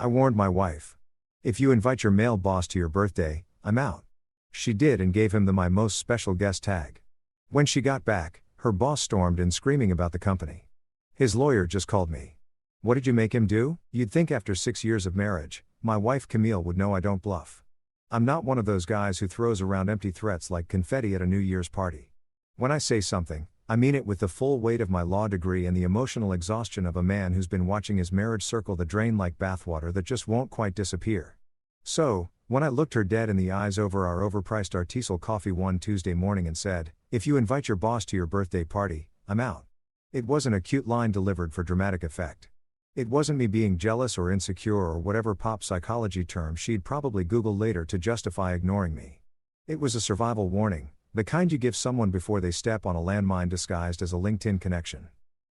I warned my wife. If you invite your male boss to your birthday, I'm out. She did and gave him the my most special guest tag. When she got back, her boss stormed in screaming about the company. His lawyer just called me. What did you make him do? You'd think after 6 years of marriage, my wife Camille would know I don't bluff. I'm not one of those guys who throws around empty threats like confetti at a New Year's party. When I say something, I mean it with the full weight of my law degree and the emotional exhaustion of a man who's been watching his marriage circle the drain like bathwater that just won't quite disappear. So, when I looked her dead in the eyes over our overpriced artisanal coffee one Tuesday morning and said, if you invite your boss to your birthday party, I'm out. It wasn't a cute line delivered for dramatic effect. It wasn't me being jealous or insecure or whatever pop psychology term she'd probably Google later to justify ignoring me. It was a survival warning, the kind you give someone before they step on a landmine disguised as a LinkedIn connection.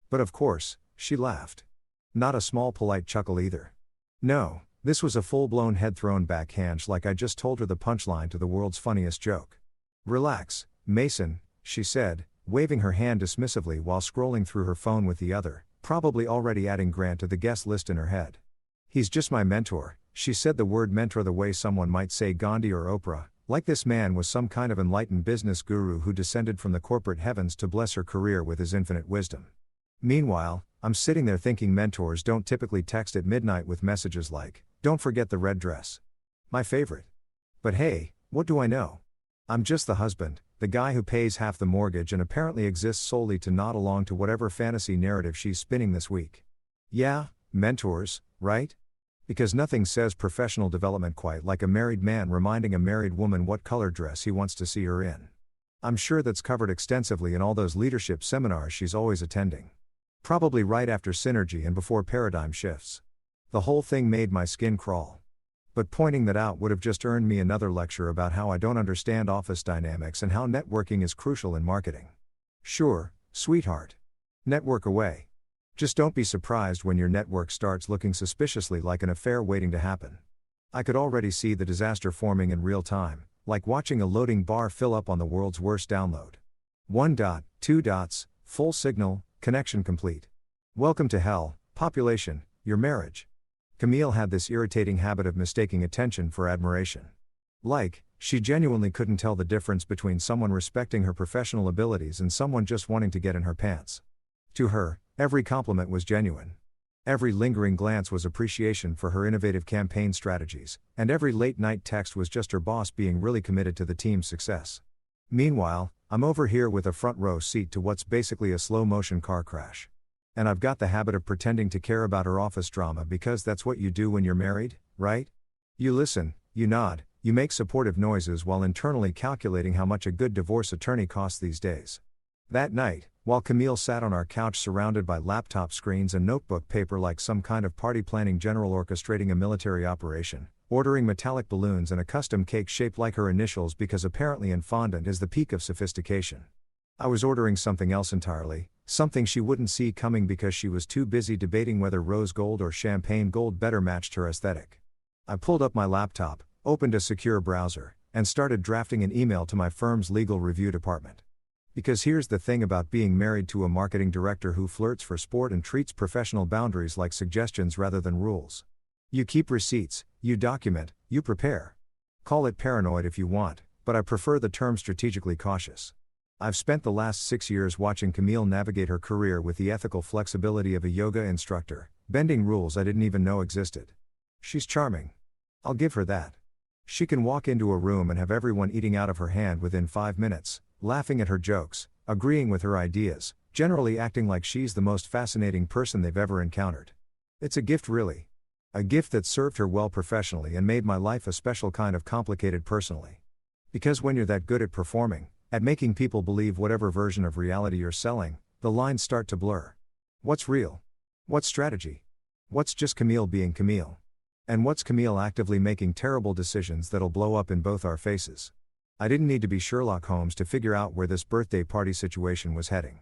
But of course, she laughed. Not a small polite chuckle either. No, this was a full-blown head-thrown backhand like I just told her the punchline to the world's funniest joke. Relax, Mason, she said, waving her hand dismissively while scrolling through her phone with the other, probably already adding Grant to the guest list in her head. He's just my mentor, she said the word mentor the way someone might say Gandhi or Oprah, like this man was some kind of enlightened business guru who descended from the corporate heavens to bless her career with his infinite wisdom. Meanwhile, I'm sitting there thinking mentors don't typically text at midnight with messages like, don't forget the red dress. My favorite. But hey, what do I know? I'm just the husband, the guy who pays half the mortgage and apparently exists solely to nod along to whatever fantasy narrative she's spinning this week. Yeah, mentors, right? Because nothing says professional development quite like a married man reminding a married woman what color dress he wants to see her in. I'm sure that's covered extensively in all those leadership seminars she's always attending. Probably right after Synergy and before Paradigm Shifts. The whole thing made my skin crawl. But pointing that out would have just earned me another lecture about how I don't understand office dynamics and how networking is crucial in marketing. Sure, sweetheart. Network away. Just don't be surprised when your network starts looking suspiciously like an affair waiting to happen. I could already see the disaster forming in real time, like watching a loading bar fill up on the world's worst download. 1 dot, 2 dots, full signal, connection complete. Welcome to hell, population, your marriage. Camille had this irritating habit of mistaking attention for admiration. Like, she genuinely couldn't tell the difference between someone respecting her professional abilities and someone just wanting to get in her pants. To her, every compliment was genuine. Every lingering glance was appreciation for her innovative campaign strategies, and every late-night text was just her boss being really committed to the team's success. Meanwhile, I'm over here with a front-row seat to what's basically a slow-motion car crash. And I've got the habit of pretending to care about her office drama because that's what you do when you're married, right? You listen, you nod, you make supportive noises while internally calculating how much a good divorce attorney costs these days. That night, while Camille sat on our couch surrounded by laptop screens and notebook paper like some kind of party planning general orchestrating a military operation, ordering metallic balloons and a custom cake shaped like her initials because apparently in fondant is the peak of sophistication. I was ordering something else entirely, something she wouldn't see coming because she was too busy debating whether rose gold or champagne gold better matched her aesthetic. I pulled up my laptop, opened a secure browser, and started drafting an email to my firm's legal review department. Because here's the thing about being married to a marketing director who flirts for sport and treats professional boundaries like suggestions rather than rules. You keep receipts, you document, you prepare. Call it paranoid if you want, but I prefer the term strategically cautious. I've spent the last 6 years watching Camille navigate her career with the ethical flexibility of a yoga instructor, bending rules I didn't even know existed. She's charming. I'll give her that. She can walk into a room and have everyone eating out of her hand within 5 minutes, laughing at her jokes, agreeing with her ideas, generally acting like she's the most fascinating person they've ever encountered. It's a gift really. A gift that served her well professionally and made my life a special kind of complicated personally. Because when you're that good at performing, at making people believe whatever version of reality you're selling, the lines start to blur. What's real? What's strategy? What's just Camille being Camille? And what's Camille actively making terrible decisions that'll blow up in both our faces? I didn't need to be Sherlock Holmes to figure out where this birthday party situation was heading.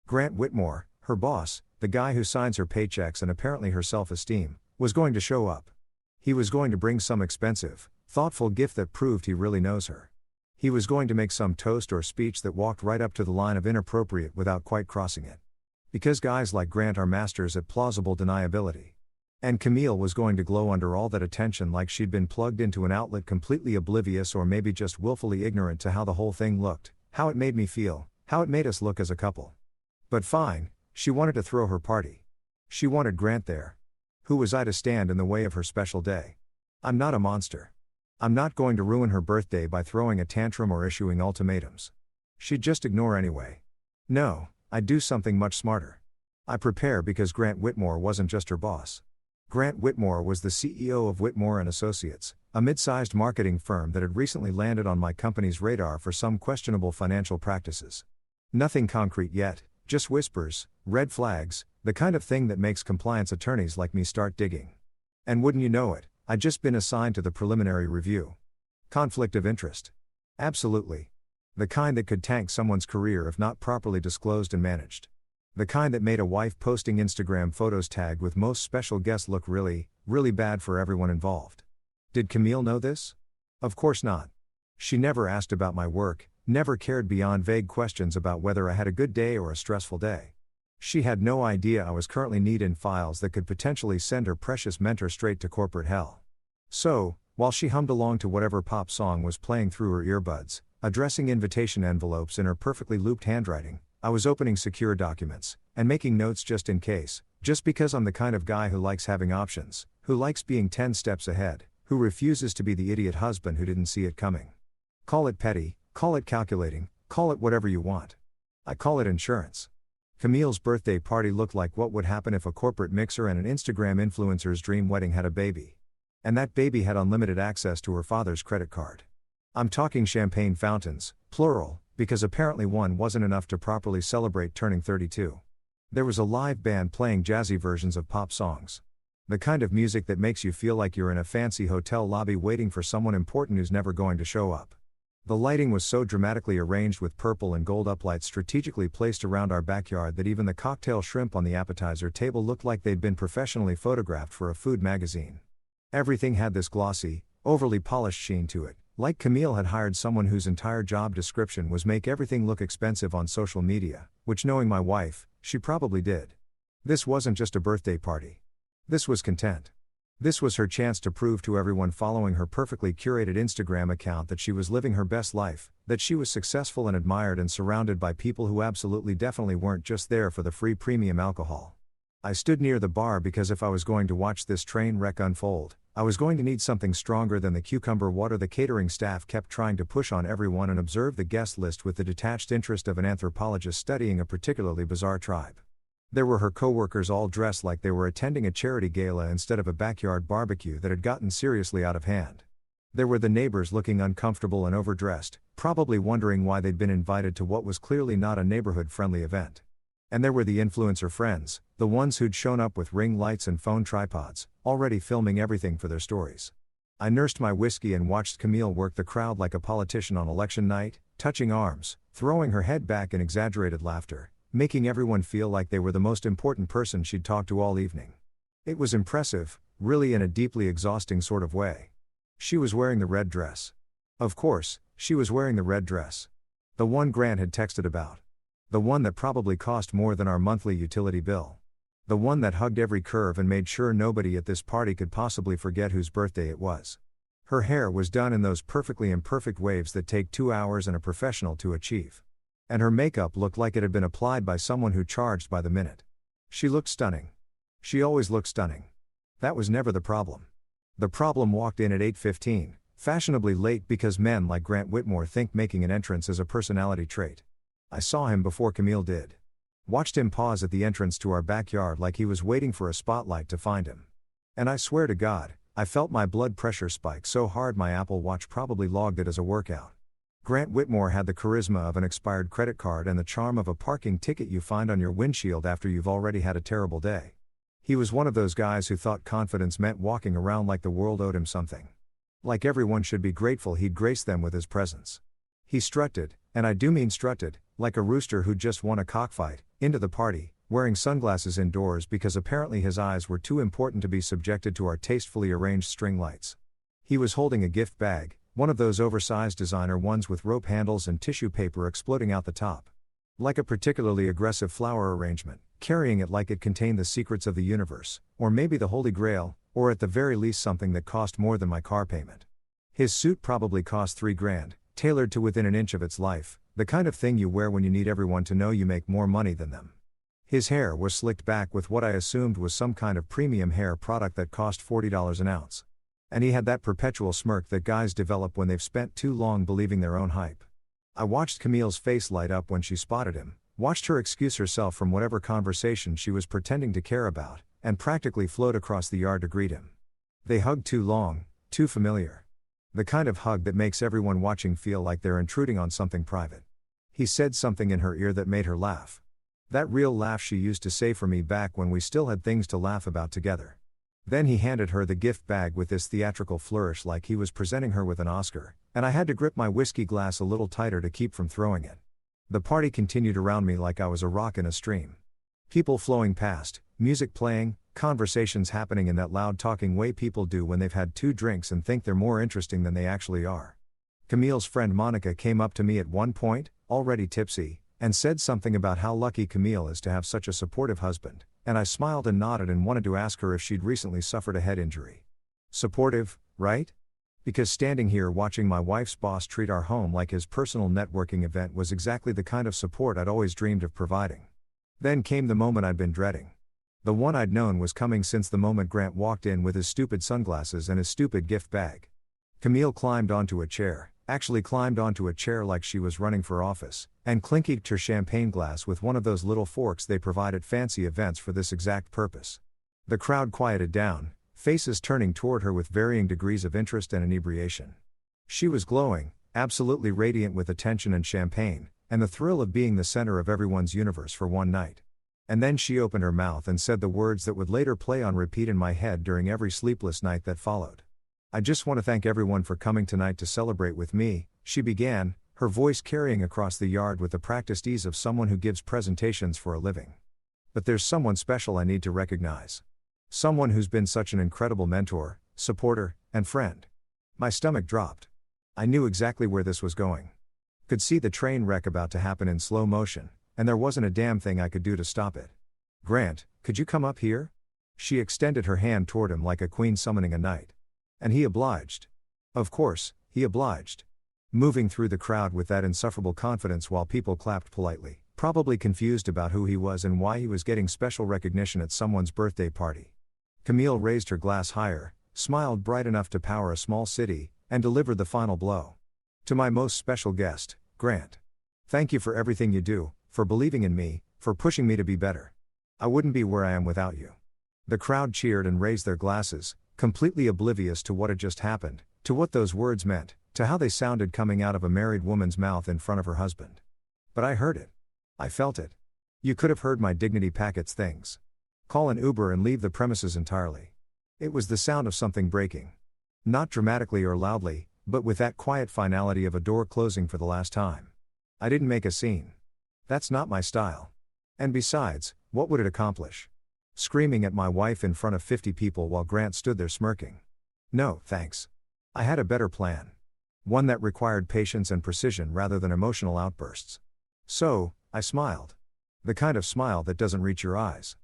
Grant Whitmore, her boss, the guy who signs her paychecks and apparently her self-esteem, was going to show up. He was going to bring some expensive, thoughtful gift that proved he really knows her. He was going to make some toast or speech that walked right up to the line of inappropriate without quite crossing it. Because guys like Grant are masters at plausible deniability. And Camille was going to glow under all that attention like she'd been plugged into an outlet completely oblivious or maybe just willfully ignorant to how the whole thing looked, how it made me feel, how it made us look as a couple. But fine, she wanted to throw her party. She wanted Grant there. Who was I to stand in the way of her special day? I'm not a monster. I'm not going to ruin her birthday by throwing a tantrum or issuing ultimatums. She'd just ignore anyway. No, I'd do something much smarter. I prepare because Grant Whitmore wasn't just her boss. Grant Whitmore was the CEO of Whitmore & Associates, a mid-sized marketing firm that had recently landed on my company's radar for some questionable financial practices. Nothing concrete yet, just whispers, red flags, the kind of thing that makes compliance attorneys like me start digging. And wouldn't you know it, I'd just been assigned to the preliminary review. Conflict of interest. Absolutely. The kind that could tank someone's career if not properly disclosed and managed. The kind that made a wife posting Instagram photos tagged with most special guests look really, really bad for everyone involved. Did Camille know this? Of course not. She never asked about my work, never cared beyond vague questions about whether I had a good day or a stressful day. She had no idea I was currently knee-deep in files that could potentially send her precious mentor straight to corporate hell. So, while she hummed along to whatever pop song was playing through her earbuds, addressing invitation envelopes in her perfectly looped handwriting, I was opening secure documents, and making notes just in case, just because I'm the kind of guy who likes having options, who likes being 10 steps ahead, who refuses to be the idiot husband who didn't see it coming. Call it petty, call it calculating, call it whatever you want. I call it insurance. Camille's birthday party looked like what would happen if a corporate mixer and an Instagram influencer's dream wedding had a baby. And that baby had unlimited access to her father's credit card. I'm talking champagne fountains, plural, because apparently one wasn't enough to properly celebrate turning 32. There was a live band playing jazzy versions of pop songs. The kind of music that makes you feel like you're in a fancy hotel lobby waiting for someone important who's never going to show up. The lighting was so dramatically arranged with purple and gold uplights strategically placed around our backyard that even the cocktail shrimp on the appetizer table looked like they'd been professionally photographed for a food magazine. Everything had this glossy, overly polished sheen to it, like Camille had hired someone whose entire job description was make everything look expensive on social media, which knowing my wife, she probably did. This wasn't just a birthday party. This was content. This was her chance to prove to everyone following her perfectly curated Instagram account that she was living her best life, that she was successful and admired and surrounded by people who absolutely definitely weren't just there for the free premium alcohol. I stood near the bar because if I was going to watch this train wreck unfold, I was going to need something stronger than the cucumber water the catering staff kept trying to push on everyone and observe the guest list with the detached interest of an anthropologist studying a particularly bizarre tribe. There were her coworkers all dressed like they were attending a charity gala instead of a backyard barbecue that had gotten seriously out of hand. There were the neighbors looking uncomfortable and overdressed, probably wondering why they'd been invited to what was clearly not a neighborhood-friendly event. And there were the influencer friends, the ones who'd shown up with ring lights and phone tripods, already filming everything for their stories. I nursed my whiskey and watched Camille work the crowd like a politician on election night, touching arms, throwing her head back in exaggerated laughter, making everyone feel like they were the most important person she'd talked to all evening. It was impressive, really in a deeply exhausting sort of way. She was wearing the red dress. Of course, she was wearing the red dress. The one Grant had texted about. The one that probably cost more than our monthly utility bill. The one that hugged every curve and made sure nobody at this party could possibly forget whose birthday it was. Her hair was done in those perfectly imperfect waves that take 2 hours and a professional to achieve. And her makeup looked like it had been applied by someone who charged by the minute. She looked stunning. She always looked stunning. That was never the problem. The problem walked in at 8:15, fashionably late because men like Grant Whitmore think making an entrance is a personality trait. I saw him before Camille did. Watched him pause at the entrance to our backyard like he was waiting for a spotlight to find him. And I swear to God, I felt my blood pressure spike so hard my Apple Watch probably logged it as a workout. Grant Whitmore had the charisma of an expired credit card and the charm of a parking ticket you find on your windshield after you've already had a terrible day. He was one of those guys who thought confidence meant walking around like the world owed him something. Like everyone should be grateful he'd grace them with his presence. He strutted, and I do mean strutted, like a rooster who'd just won a cockfight, into the party, wearing sunglasses indoors because apparently his eyes were too important to be subjected to our tastefully arranged string lights. He was holding a gift bag, one of those oversized designer ones with rope handles and tissue paper exploding out the top. Like a particularly aggressive flower arrangement, carrying it like it contained the secrets of the universe, or maybe the Holy Grail, or at the very least something that cost more than my car payment. His suit probably cost $3,000, tailored to within an inch of its life, the kind of thing you wear when you need everyone to know you make more money than them. His hair was slicked back with what I assumed was some kind of premium hair product that cost $40 an ounce. And he had that perpetual smirk that guys develop when they've spent too long believing their own hype. I watched Camille's face light up when she spotted him, watched her excuse herself from whatever conversation she was pretending to care about, and practically float across the yard to greet him. They hugged too long, too familiar. The kind of hug that makes everyone watching feel like they're intruding on something private. He said something in her ear that made her laugh. That real laugh she used to say for me back when we still had things to laugh about together. Then he handed her the gift bag with this theatrical flourish like he was presenting her with an Oscar, and I had to grip my whiskey glass a little tighter to keep from throwing it. The party continued around me like I was a rock in a stream. People flowing past, music playing, conversations happening in that loud talking way people do when they've had 2 drinks and think they're more interesting than they actually are. Camille's friend Monica came up to me at one point, already tipsy, and said something about how lucky Camille is to have such a supportive husband, and I smiled and nodded and wanted to ask her if she'd recently suffered a head injury. Supportive, right? Because standing here watching my wife's boss treat our home like his personal networking event was exactly the kind of support I'd always dreamed of providing. Then came the moment I'd been dreading. The one I'd known was coming since the moment Grant walked in with his stupid sunglasses and his stupid gift bag. Camille climbed onto a chair like she was running for office, and clinkied her champagne glass with one of those little forks they provide at fancy events for this exact purpose. The crowd quieted down, faces turning toward her with varying degrees of interest and inebriation. She was glowing, absolutely radiant with attention and champagne, and the thrill of being the center of everyone's universe for one night. And then she opened her mouth and said the words that would later play on repeat in my head during every sleepless night that followed. "I just want to thank everyone for coming tonight to celebrate with me," she began, her voice carrying across the yard with the practiced ease of someone who gives presentations for a living. "But there's someone special I need to recognize. Someone who's been such an incredible mentor, supporter, and friend." My stomach dropped. I knew exactly where this was going. Could see the train wreck about to happen in slow motion, and there wasn't a damn thing I could do to stop it. "Grant, could you come up here?" She extended her hand toward him like a queen summoning a knight. And he obliged. Of course, he obliged. Moving through the crowd with that insufferable confidence while people clapped politely, probably confused about who he was and why he was getting special recognition at someone's birthday party. Camille raised her glass higher, smiled bright enough to power a small city, and delivered the final blow. "To my most special guest, Grant. Thank you for everything you do, for believing in me, for pushing me to be better. I wouldn't be where I am without you." The crowd cheered and raised their glasses, completely oblivious to what had just happened, to what those words meant, to how they sounded coming out of a married woman's mouth in front of her husband. But I heard it. I felt it. You could have heard my dignity pack its things. Call an Uber and leave the premises entirely. It was the sound of something breaking. Not dramatically or loudly, but with that quiet finality of a door closing for the last time. I didn't make a scene. That's not my style. And besides, what would it accomplish? Screaming at my wife in front of 50 people while Grant stood there smirking. No, thanks. I had a better plan. One that required patience and precision rather than emotional outbursts. So, I smiled. The kind of smile that doesn't reach your eyes.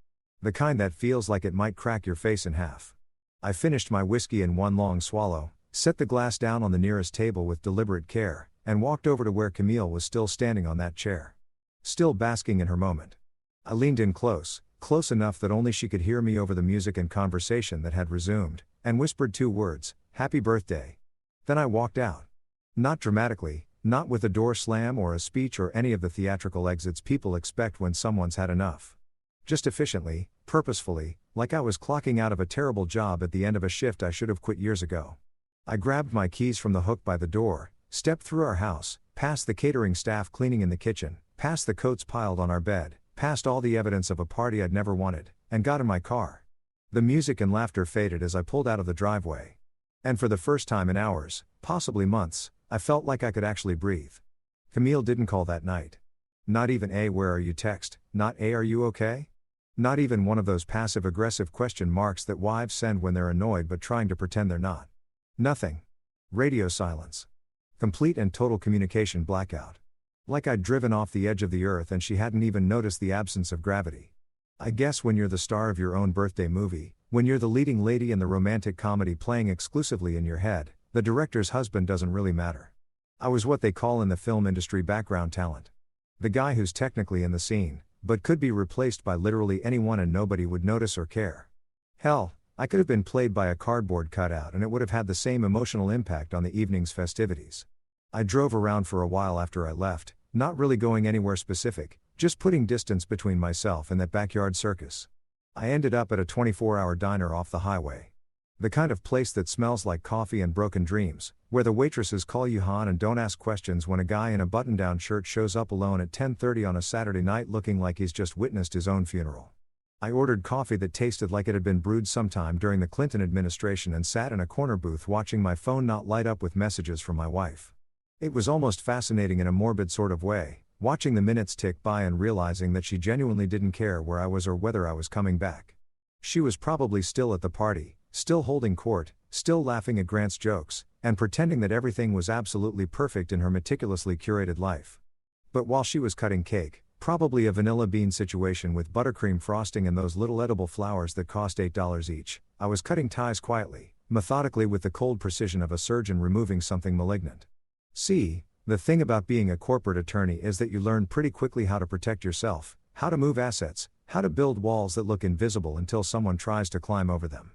The kind that feels like it might crack your face in half. I finished my whiskey in one long swallow, set the glass down on the nearest table with deliberate care, and walked over to where Camille was still standing on that chair. Still basking in her moment. I leaned in close enough that only she could hear me over the music and conversation that had resumed, and whispered 2 words, "Happy birthday." Then I walked out. Not dramatically, not with a door slam or a speech or any of the theatrical exits people expect when someone's had enough. Just efficiently, purposefully, like I was clocking out of a terrible job at the end of a shift I should have quit years ago. I grabbed my keys from the hook by the door, stepped through our house, past the catering staff cleaning in the kitchen, past the coats piled on our bed, past all the evidence of a party I'd never wanted, and got in my car. The music and laughter faded as I pulled out of the driveway. And for the first time in hours, possibly months, I felt like I could actually breathe. Camille didn't call that night. Not even a "where are you" text, not a "are you okay?" Not even one of those passive-aggressive question marks that wives send when they're annoyed but trying to pretend they're not. Nothing. Radio silence. Complete and total communication blackout. Like I'd driven off the edge of the earth and she hadn't even noticed the absence of gravity. I guess when you're the star of your own birthday movie, when you're the leading lady in the romantic comedy playing exclusively in your head, the director's husband doesn't really matter. I was what they call in the film industry background talent. The guy who's technically in the scene, but could be replaced by literally anyone and nobody would notice or care. Hell, I could have been played by a cardboard cutout and it would have had the same emotional impact on the evening's festivities. I drove around for a while after I left, not really going anywhere specific, just putting distance between myself and that backyard circus. I ended up at a 24-hour diner off the highway. The kind of place that smells like coffee and broken dreams, where the waitresses call you hon and don't ask questions when a guy in a button-down shirt shows up alone at 10:30 on a Saturday night looking like he's just witnessed his own funeral. I ordered coffee that tasted like it had been brewed sometime during the Clinton administration and sat in a corner booth watching my phone not light up with messages from my wife. It was almost fascinating in a morbid sort of way, watching the minutes tick by and realizing that she genuinely didn't care where I was or whether I was coming back. She was probably still at the party, still holding court, still laughing at Grant's jokes, and pretending that everything was absolutely perfect in her meticulously curated life. But while she was cutting cake, probably a vanilla bean situation with buttercream frosting and those little edible flowers that cost $8 each, I was cutting ties quietly, methodically with the cold precision of a surgeon removing something malignant. See, the thing about being a corporate attorney is that you learn pretty quickly how to protect yourself, how to move assets, how to build walls that look invisible until someone tries to climb over them.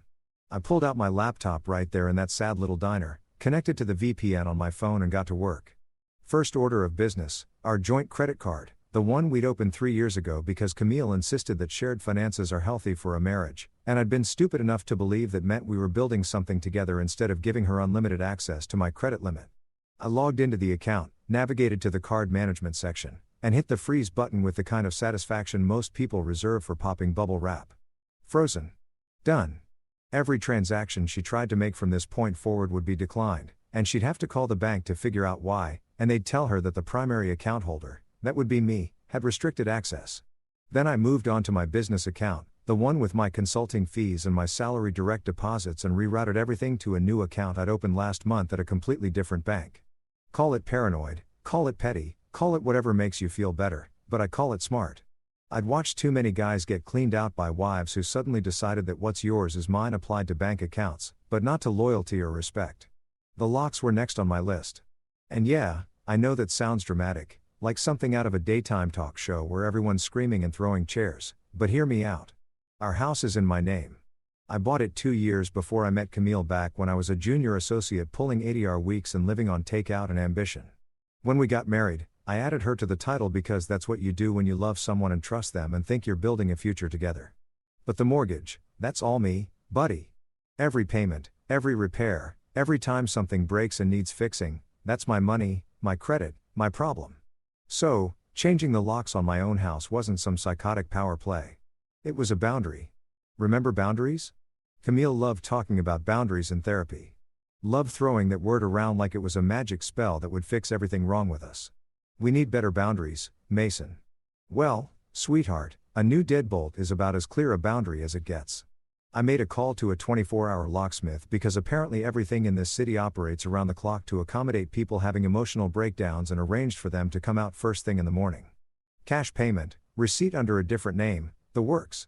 I pulled out my laptop right there in that sad little diner, connected to the VPN on my phone and got to work. First order of business, our joint credit card, the one we'd opened 3 years ago because Camille insisted that shared finances are healthy for a marriage, and I'd been stupid enough to believe that meant we were building something together instead of giving her unlimited access to my credit limit. I logged into the account, navigated to the card management section, and hit the freeze button with the kind of satisfaction most people reserve for popping bubble wrap. Frozen. Done. Every transaction she tried to make from this point forward would be declined, and she'd have to call the bank to figure out why, and they'd tell her that the primary account holder, that would be me, had restricted access. Then I moved on to my business account, the one with my consulting fees and my salary direct deposits, and rerouted everything to a new account I'd opened last month at a completely different bank. Call it paranoid, call it petty, call it whatever makes you feel better, but I call it smart. I'd watched too many guys get cleaned out by wives who suddenly decided that what's yours is mine applied to bank accounts, but not to loyalty or respect. The locks were next on my list. And yeah, I know that sounds dramatic, like something out of a daytime talk show where everyone's screaming and throwing chairs, but hear me out. Our house is in my name. I bought it 2 years before I met Camille back when I was a junior associate pulling 80-hour weeks and living on takeout and ambition. When we got married, I added her to the title because that's what you do when you love someone and trust them and think you're building a future together. But the mortgage, that's all me, buddy. Every payment, every repair, every time something breaks and needs fixing, that's my money, my credit, my problem. So, changing the locks on my own house wasn't some psychotic power play. It was a boundary. Remember boundaries? Camille loved talking about boundaries in therapy. Loved throwing that word around like it was a magic spell that would fix everything wrong with us. We need better boundaries, Mason. Well, sweetheart, a new deadbolt is about as clear a boundary as it gets. I made a call to a 24-hour locksmith because apparently everything in this city operates around the clock to accommodate people having emotional breakdowns and arranged for them to come out first thing in the morning. Cash payment, receipt under a different name, the works.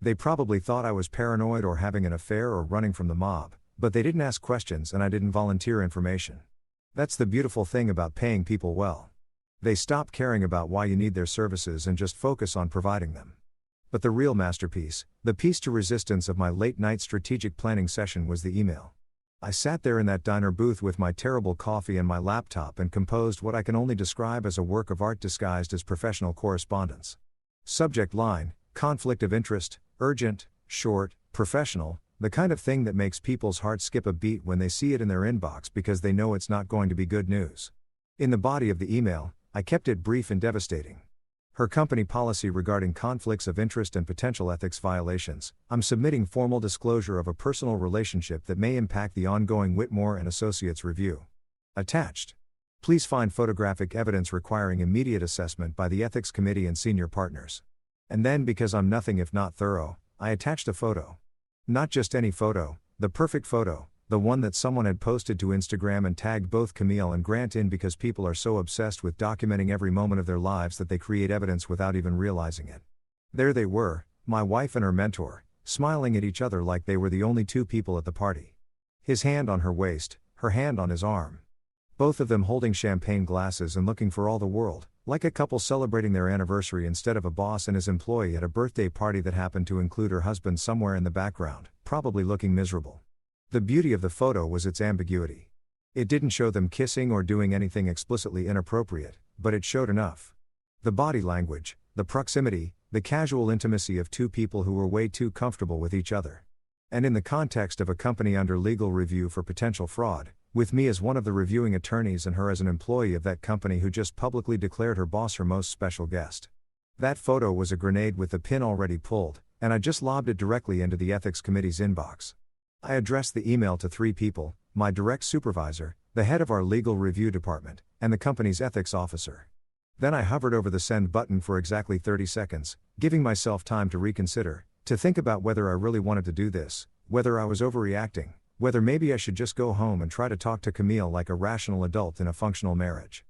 They probably thought I was paranoid or having an affair or running from the mob, but they didn't ask questions and I didn't volunteer information. That's the beautiful thing about paying people well. They stop caring about why you need their services and just focus on providing them. But the real masterpiece, the piece to resistance of my late-night strategic planning session was the email. I sat there in that diner booth with my terrible coffee and my laptop and composed what I can only describe as a work of art disguised as professional correspondence. Subject line, conflict of interest, urgent, short, professional, the kind of thing that makes people's hearts skip a beat when they see it in their inbox because they know it's not going to be good news. In the body of the email, I kept it brief and devastating. Her company policy regarding conflicts of interest and potential ethics violations. I'm submitting formal disclosure of a personal relationship that may impact the ongoing Whitmore and Associates review. Attached. Please find photographic evidence requiring immediate assessment by the ethics committee and senior partners. And then, because I'm nothing if not thorough, I attached a photo. Not just any photo, the perfect photo, the one that someone had posted to Instagram and tagged both Camille and Grant in because people are so obsessed with documenting every moment of their lives that they create evidence without even realizing it. There they were, My wife and her mentor, smiling at each other like they were the only two people at the party. His hand on her waist, her hand on his arm. Both of them holding champagne glasses and looking for all the world, like a couple celebrating their anniversary instead of a boss and his employee at a birthday party that happened to include her husband somewhere in the background, probably looking miserable. The beauty of the photo was its ambiguity. It didn't show them kissing or doing anything explicitly inappropriate, but it showed enough. The body language, the proximity, the casual intimacy of two people who were way too comfortable with each other. And in the context of a company under legal review for potential fraud, with me as one of the reviewing attorneys and her as an employee of that company who just publicly declared her boss her most special guest. That photo was a grenade with the pin already pulled, and I just lobbed it directly into the ethics committee's inbox. I addressed the email to 3 people, my direct supervisor, the head of our legal review department, and the company's ethics officer. Then I hovered over the send button for exactly 30 seconds, giving myself time to reconsider, to think about whether I really wanted to do this, whether I was overreacting, whether maybe I should just go home and try to talk to Camille like a rational adult in a functional marriage.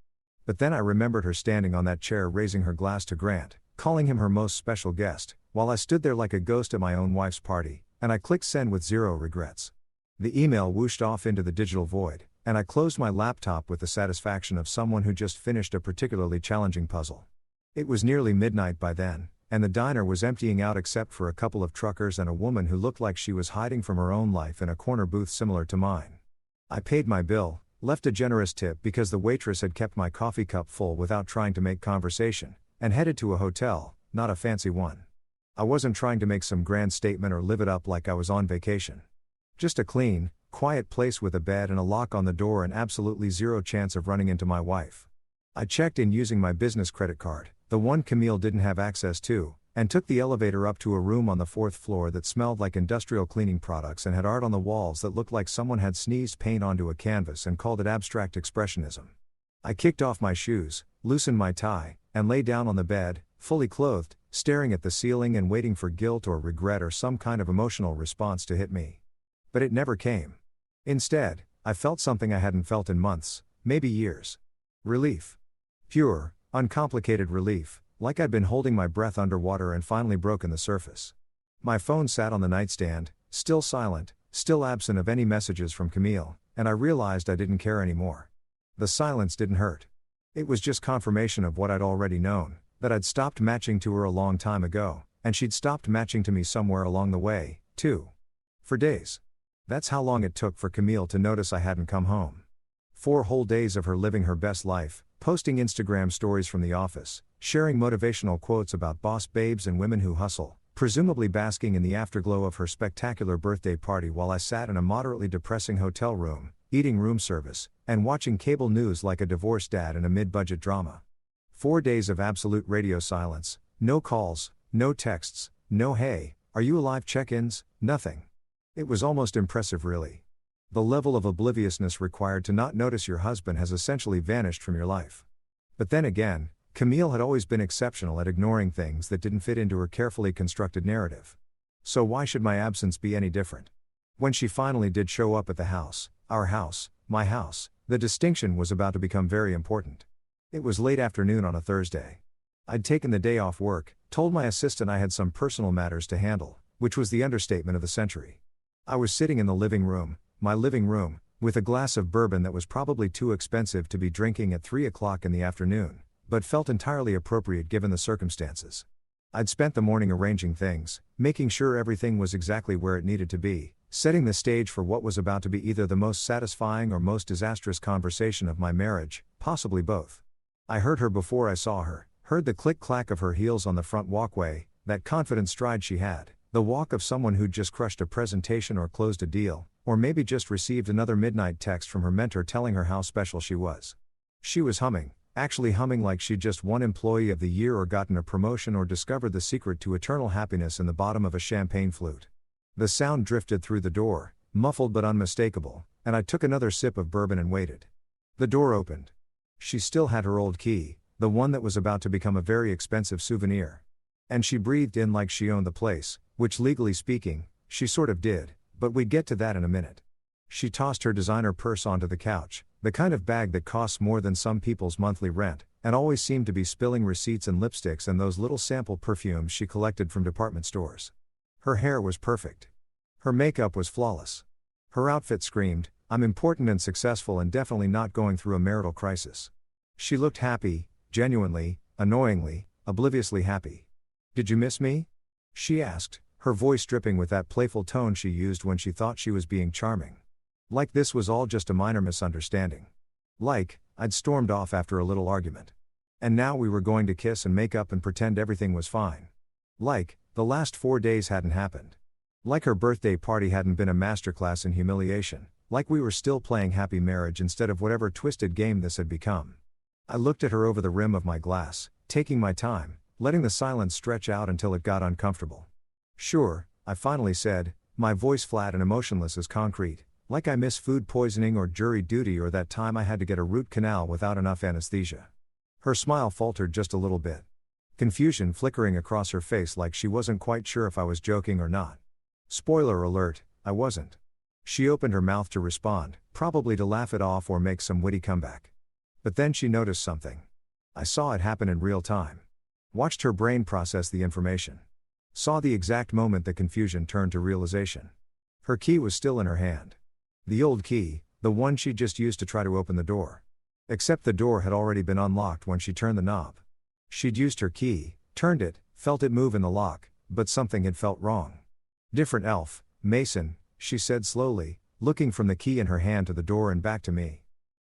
But then I remembered her standing on that chair raising her glass to Grant, calling him her most special guest, while I stood there like a ghost at my own wife's party, and I clicked send with 0 regrets. The email whooshed off into the digital void, and I closed my laptop with the satisfaction of someone who just finished a particularly challenging puzzle. It was nearly midnight by then, and the diner was emptying out except for a couple of truckers and a woman who looked like she was hiding from her own life in a corner booth similar to mine. I paid my bill, left a generous tip because the waitress had kept my coffee cup full without trying to make conversation, and headed to a hotel, not a fancy one. I wasn't trying to make some grand statement or live it up like I was on vacation. Just a clean, quiet place with a bed and a lock on the door and absolutely zero chance of running into my wife. I checked in using my business credit card, the one Camille didn't have access to, and took the elevator up to a room on the 4th floor that smelled like industrial cleaning products and had art on the walls that looked like someone had sneezed paint onto a canvas and called it abstract expressionism. I kicked off my shoes, loosened my tie, and lay down on the bed, fully clothed, staring at the ceiling and waiting for guilt or regret or some kind of emotional response to hit me. But it never came. Instead, I felt something I hadn't felt in months, maybe years. Relief. Pure, uncomplicated relief, like I'd been holding my breath underwater and finally broken the surface. My phone sat on the nightstand, still silent, still absent of any messages from Camille, and I realized I didn't care anymore. The silence didn't hurt. It was just confirmation of what I'd already known, that I'd stopped matching to her a long time ago, and she'd stopped matching to me somewhere along the way, too. For days. That's how long it took for Camille to notice I hadn't come home. 4 whole days of her living her best life, posting Instagram stories from the office, sharing motivational quotes about boss babes and women who hustle, presumably basking in the afterglow of her spectacular birthday party while I sat in a moderately depressing hotel room, eating room service, and watching cable news like a divorced dad in a mid-budget drama. 4 days of absolute radio silence, no calls, no texts, no hey, are you alive check-ins, nothing. It was almost impressive really. The level of obliviousness required to not notice your husband has essentially vanished from your life. But then again, Camille had always been exceptional at ignoring things that didn't fit into her carefully constructed narrative. So why should my absence be any different? When she finally did show up at the house, our house, my house, the distinction was about to become very important. It was late afternoon on a Thursday. I'd taken the day off work, told my assistant I had some personal matters to handle, which was the understatement of the century. I was sitting in the living room, my living room, with a glass of bourbon that was probably too expensive to be drinking at 3 o'clock in the afternoon, but felt entirely appropriate given the circumstances. I'd spent the morning arranging things, making sure everything was exactly where it needed to be, setting the stage for what was about to be either the most satisfying or most disastrous conversation of my marriage, possibly both. I heard her before I saw her, heard the click-clack of her heels on the front walkway, that confident stride she had, the walk of someone who'd just crushed a presentation or closed a deal, or maybe just received another midnight text from her mentor telling her how special she was. She was humming, actually humming like she'd just won Employee of the Year or gotten a promotion or discovered the secret to eternal happiness in the bottom of a champagne flute. The sound drifted through the door, muffled but unmistakable, and I took another sip of bourbon and waited. The door opened. She still had her old key, the one that was about to become a very expensive souvenir. And she breathed in like she owned the place, which legally speaking, she sort of did, but we'd get to that in a minute. She tossed her designer purse onto the couch, the kind of bag that costs more than some people's monthly rent, and always seemed to be spilling receipts and lipsticks and those little sample perfumes she collected from department stores. Her hair was perfect. Her makeup was flawless. Her outfit screamed, "I'm important and successful and definitely not going through a marital crisis." She looked happy, genuinely, annoyingly, obliviously happy. "Did you miss me?" she asked, her voice dripping with that playful tone she used when she thought she was being charming. Like this was all just a minor misunderstanding. Like, I'd stormed off after a little argument. And now we were going to kiss and make up and pretend everything was fine. Like, the last 4 days hadn't happened. Like her birthday party hadn't been a masterclass in humiliation. Like we were still playing happy marriage instead of whatever twisted game this had become. I looked at her over the rim of my glass, taking my time, letting the silence stretch out until it got uncomfortable. "Sure," I finally said, my voice flat and emotionless as concrete, like I miss food poisoning or jury duty or that time I had to get a root canal without enough anesthesia. Her smile faltered just a little bit. Confusion flickering across her face like she wasn't quite sure if I was joking or not. Spoiler alert, I wasn't. She opened her mouth to respond, probably to laugh it off or make some witty comeback. But then she noticed something. I saw it happen in real time. Watched her brain process the information. Saw the exact moment the confusion turned to realization. Her key was still in her hand. The old key, the one she just used to try to open the door. Except the door had already been unlocked when she turned the knob. She'd used her key, turned it, felt it move in the lock, but something had felt wrong. "Different elf, Mason," she said slowly, looking from the key in her hand to the door and back to me.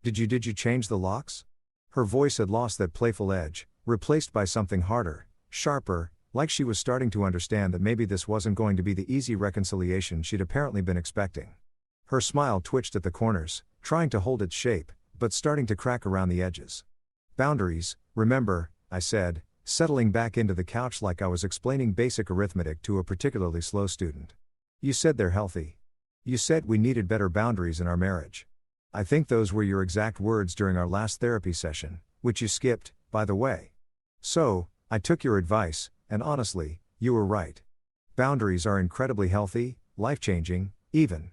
Did you change the locks?" Her voice had lost that playful edge, replaced by something harder, sharper, like she was starting to understand that maybe this wasn't going to be the easy reconciliation she'd apparently been expecting. Her smile twitched at the corners, trying to hold its shape, but starting to crack around the edges. "Boundaries, remember," I said, settling back into the couch like I was explaining basic arithmetic to a particularly slow student. "You said they're healthy. You said we needed better boundaries in our marriage. I think those were your exact words during our last therapy session, which you skipped, by the way. So, I took your advice, and honestly, you were right. Boundaries are incredibly healthy, life-changing, even.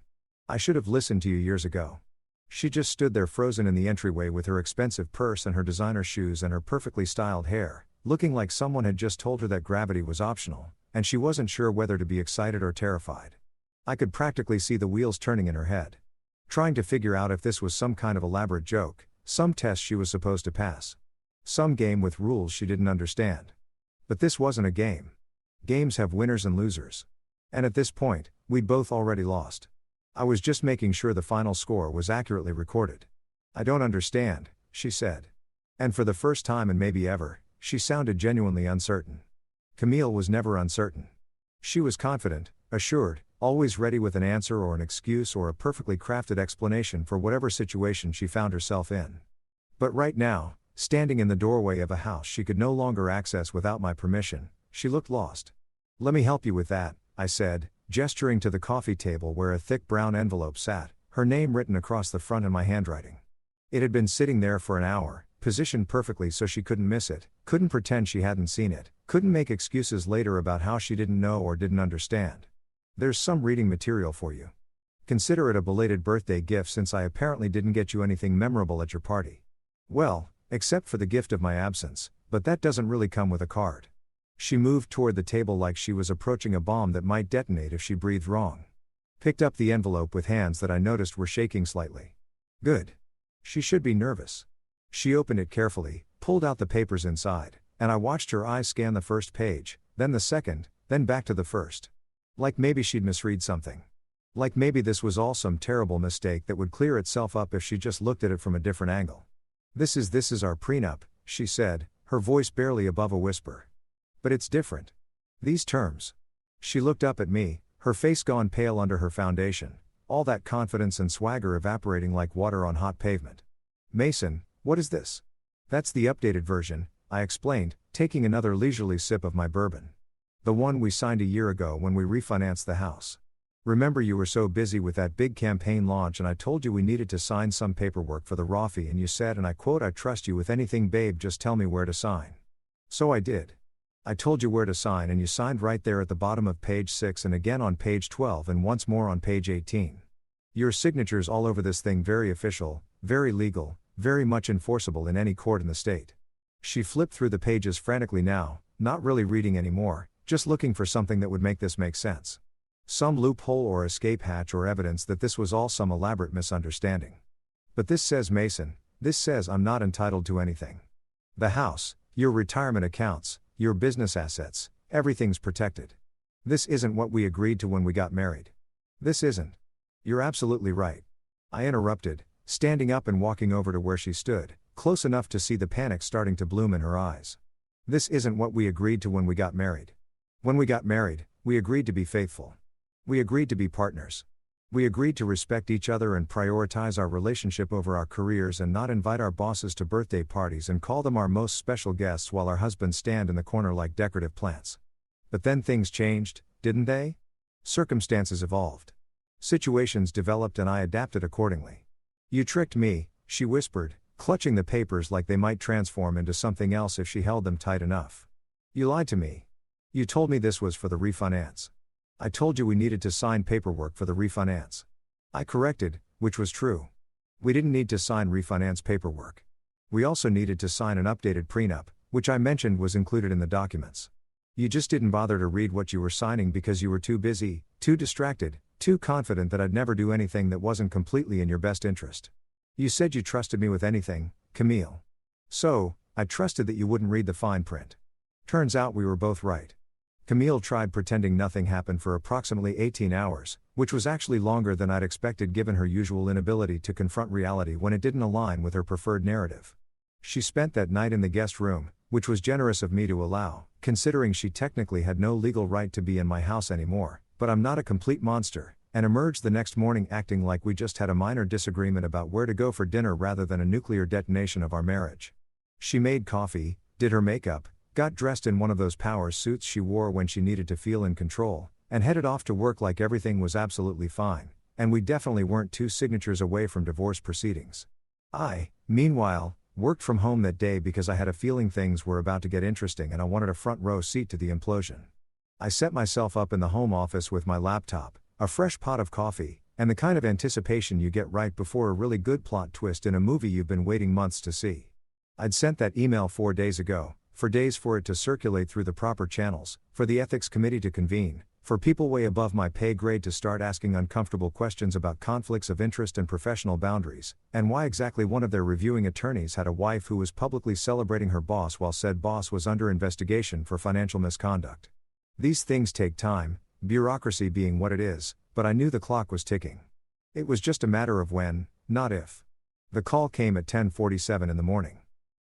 I should have listened to you years ago." She just stood there frozen in the entryway with her expensive purse and her designer shoes and her perfectly styled hair, looking like someone had just told her that gravity was optional, and she wasn't sure whether to be excited or terrified. I could practically see the wheels turning in her head. Trying to figure out if this was some kind of elaborate joke, some test she was supposed to pass. Some game with rules she didn't understand. But this wasn't a game. Games have winners and losers. And at this point, we'd both already lost. I was just making sure the final score was accurately recorded. "I don't understand," she said. And for the first time and maybe ever, she sounded genuinely uncertain. Camille was never uncertain. She was confident, assured, always ready with an answer or an excuse or a perfectly crafted explanation for whatever situation she found herself in. But right now, standing in the doorway of a house she could no longer access without my permission, she looked lost. "Let me help you with that," I said, gesturing to the coffee table where a thick brown envelope sat, her name written across the front in my handwriting. It had been sitting there for an hour, positioned perfectly so she couldn't miss it, couldn't pretend she hadn't seen it, couldn't make excuses later about how she didn't know or didn't understand. "There's some reading material for you. Consider it a belated birthday gift since I apparently didn't get you anything memorable at your party. Well, except for the gift of my absence, but that doesn't really come with a card." She moved toward the table like she was approaching a bomb that might detonate if she breathed wrong. Picked up the envelope with hands that I noticed were shaking slightly. Good. She should be nervous. She opened it carefully, pulled out the papers inside, and I watched her eyes scan the first page, then the second, then back to the first. Like maybe she'd misread something. Like maybe this was all some terrible mistake that would clear itself up if she just looked at it from a different angle. This is our prenup," she said, her voice barely above a whisper. "But it's different. These terms." She looked up at me, her face gone pale under her foundation, all that confidence and swagger evaporating like water on hot pavement. "Mason, what is this?" "That's the updated version," I explained, taking another leisurely sip of my bourbon. "The one we signed a year ago when we refinanced the house. Remember you were so busy with that big campaign launch and I told you we needed to sign some paperwork for the Rafi and you said, and I quote, 'I trust you with anything babe, just tell me where to sign.' So I did. I told you where to sign and you signed right there at the bottom of page 6 and again on page 12 and once more on page 18. Your signature's all over this thing, very official, very legal, very much enforceable in any court in the state. She flipped through the pages frantically now, not really reading anymore, just looking for something that would make this make sense. Some loophole or escape hatch or evidence that this was all some elaborate misunderstanding. But this says Mason, this says I'm not entitled to anything. The house, your retirement accounts, your business assets, everything's protected. This isn't what we agreed to when we got married. This isn't. You're absolutely right. I interrupted, standing up and walking over to where she stood, close enough to see the panic starting to bloom in her eyes. This isn't what we agreed to when we got married. When we got married, we agreed to be faithful. We agreed to be partners. We agreed to respect each other and prioritize our relationship over our careers and not invite our bosses to birthday parties and call them our most special guests while our husbands stand in the corner like decorative plants. But then things changed, didn't they? Circumstances evolved. Situations developed and I adapted accordingly. You tricked me, she whispered, clutching the papers like they might transform into something else if she held them tight enough. You lied to me. You told me this was for the refinance. I told you we needed to sign paperwork for the refinance. I corrected, which was true. We didn't need to sign refinance paperwork. We also needed to sign an updated prenup, which I mentioned was included in the documents. You just didn't bother to read what you were signing because you were too busy, too distracted, too confident that I'd never do anything that wasn't completely in your best interest. You said you trusted me with anything, Camille. So, I trusted that you wouldn't read the fine print. Turns out we were both right. Camille tried pretending nothing happened for approximately 18 hours, which was actually longer than I'd expected given her usual inability to confront reality when it didn't align with her preferred narrative. She spent that night in the guest room, which was generous of me to allow, considering she technically had no legal right to be in my house anymore, but I'm not a complete monster, and emerged the next morning acting like we just had a minor disagreement about where to go for dinner rather than a nuclear detonation of our marriage. She made coffee, did her makeup, got dressed in one of those power suits she wore when she needed to feel in control, and headed off to work like everything was absolutely fine, and we definitely weren't 2 signatures away from divorce proceedings. I, meanwhile, worked from home that day because I had a feeling things were about to get interesting and I wanted a front row seat to the implosion. I set myself up in the home office with my laptop, a fresh pot of coffee, and the kind of anticipation you get right before a really good plot twist in a movie you've been waiting months to see. I'd sent that email 4 days ago, for days for it to circulate through the proper channels, for the ethics committee to convene, for people way above my pay grade to start asking uncomfortable questions about conflicts of interest and professional boundaries, and why exactly one of their reviewing attorneys had a wife who was publicly celebrating her boss while said boss was under investigation for financial misconduct. These things take time, bureaucracy being what it is, but I knew the clock was ticking. It was just a matter of when, not if. The call came at 10:47 in the morning.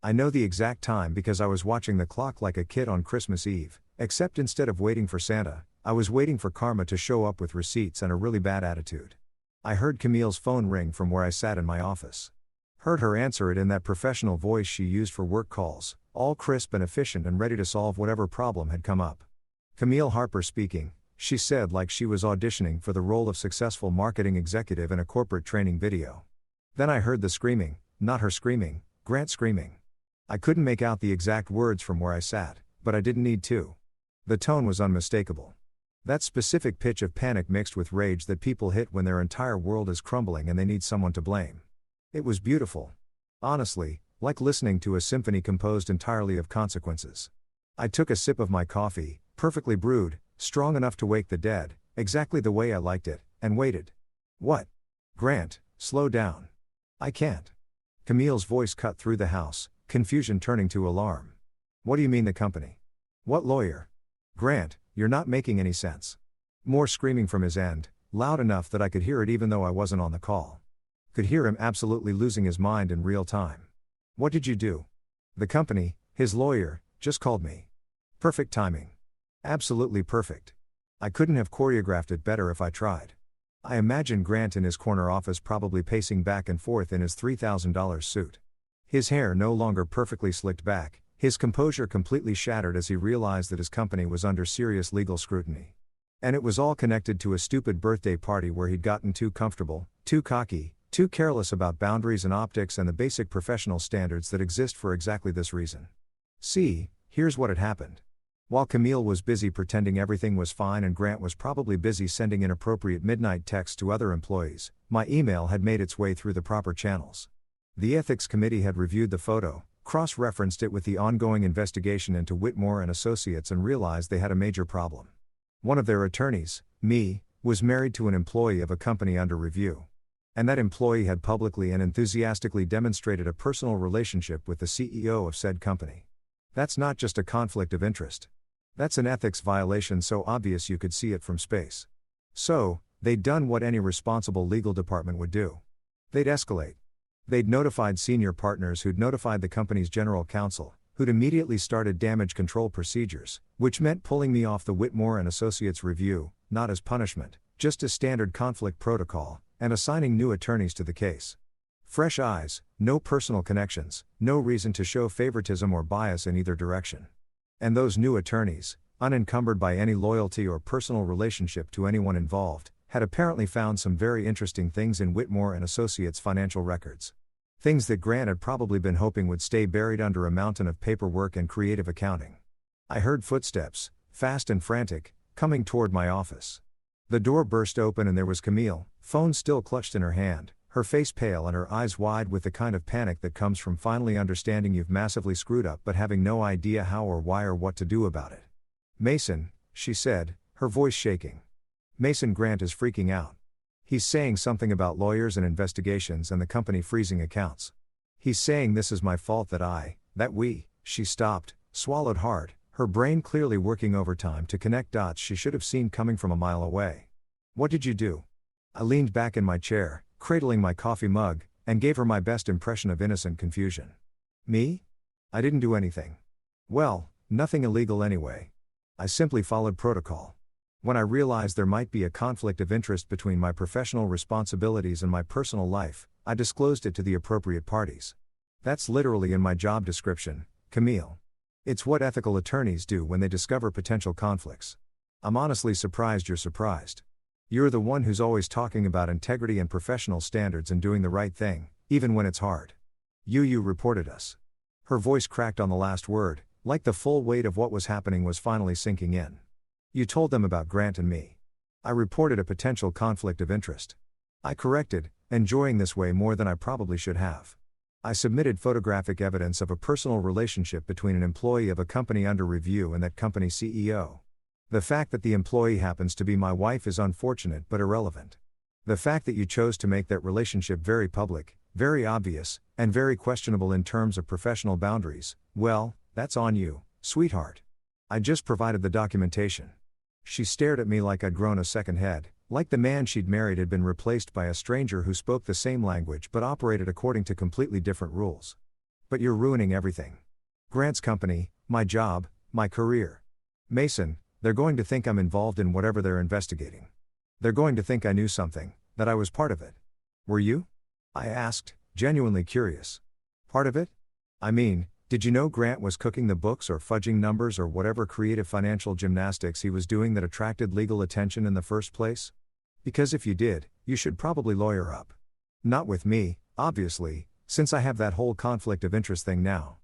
I know the exact time because I was watching the clock like a kid on Christmas Eve, except instead of waiting for Santa, I was waiting for karma to show up with receipts and a really bad attitude. I heard Camille's phone ring from where I sat in my office. Heard her answer it in that professional voice she used for work calls, all crisp and efficient and ready to solve whatever problem had come up. Camille Harper speaking, she said like she was auditioning for the role of successful marketing executive in a corporate training video. Then I heard the screaming, not her screaming, Grant screaming. I couldn't make out the exact words from where I sat, but I didn't need to. The tone was unmistakable. That specific pitch of panic mixed with rage that people hit when their entire world is crumbling and they need someone to blame. It was beautiful. Honestly, like listening to a symphony composed entirely of consequences. I took a sip of my coffee, perfectly brewed, strong enough to wake the dead, exactly the way I liked it, and waited. What? Grant, slow down. I can't. Camille's voice cut through the house, confusion turning to alarm. What do you mean the company? What lawyer? Grant, you're not making any sense. More screaming from his end, loud enough that I could hear it even though I wasn't on the call. Could hear him absolutely losing his mind in real time. What did you do? The company, his lawyer, just called me. Perfect timing. Absolutely perfect. I couldn't have choreographed it better if I tried. I imagine Grant in his corner office probably pacing back and forth in his $3,000 suit. His hair no longer perfectly slicked back, his composure completely shattered as he realized that his company was under serious legal scrutiny. And it was all connected to a stupid birthday party where he'd gotten too comfortable, too cocky, too careless about boundaries and optics and the basic professional standards that exist for exactly this reason. See, here's what had happened. While Camille was busy pretending everything was fine and Grant was probably busy sending inappropriate midnight texts to other employees, my email had made its way through the proper channels. The ethics committee had reviewed the photo, cross-referenced it with the ongoing investigation into Whitmore and Associates and realized they had a major problem. One of their attorneys, me, was married to an employee of a company under review. And that employee had publicly and enthusiastically demonstrated a personal relationship with the CEO of said company. That's not just a conflict of interest. That's an ethics violation so obvious you could see it from space. So, they'd done what any responsible legal department would do. They'd escalate. They'd notified senior partners who'd notified the company's general counsel, who'd immediately started damage control procedures, which meant pulling me off the Whitmore and Associates review, not as punishment, just as standard conflict protocol, and assigning new attorneys to the case. Fresh eyes, no personal connections, no reason to show favoritism or bias in either direction. And those new attorneys, unencumbered by any loyalty or personal relationship to anyone involved, had apparently found some very interesting things in Whitmore and Associates' financial records. Things that Grant had probably been hoping would stay buried under a mountain of paperwork and creative accounting. I heard footsteps, fast and frantic, coming toward my office. The door burst open and there was Camille, phone still clutched in her hand, her face pale and her eyes wide with the kind of panic that comes from finally understanding you've massively screwed up but having no idea how or why or what to do about it. "Mason," she said, her voice shaking. "Mason, Grant is freaking out. He's saying something about lawyers and investigations and the company freezing accounts. He's saying this is my fault that we," she stopped, swallowed hard, her brain clearly working overtime to connect dots she should have seen coming from a mile away. "What did you do?" I leaned back in my chair, cradling my coffee mug, and gave her my best impression of innocent confusion. "Me? I didn't do anything. Well, nothing illegal anyway. I simply followed protocol. When I realized there might be a conflict of interest between my professional responsibilities and my personal life, I disclosed it to the appropriate parties. That's literally in my job description, Camille. It's what ethical attorneys do when they discover potential conflicts. I'm honestly surprised you're surprised. You're the one who's always talking about integrity and professional standards and doing the right thing, even when it's hard. You reported us." Her voice cracked on the last word, like the full weight of what was happening was finally sinking in. "You told them about Grant and me. I reported a potential conflict of interest. I corrected, enjoying this way more than I probably should have. I submitted photographic evidence of a personal relationship between an employee of a company under review and that company's CEO. The fact that the employee happens to be my wife is unfortunate but irrelevant. The fact that you chose to make that relationship very public, very obvious, and very questionable in terms of professional boundaries, well, that's on you, sweetheart. I just provided the documentation." She stared at me like I'd grown a second head, like the man she'd married had been replaced by a stranger who spoke the same language but operated according to completely different rules. "But you're ruining everything. Grant's company, my job, my career. Mason, they're going to think I'm involved in whatever they're investigating. They're going to think I knew something, that I was part of it." "Were you?" I asked, genuinely curious. "Part of it? I mean, did you know Grant was cooking the books or fudging numbers or whatever creative financial gymnastics he was doing that attracted legal attention in the first place? Because if you did, you should probably lawyer up. Not with me, obviously, since I have that whole conflict of interest thing now.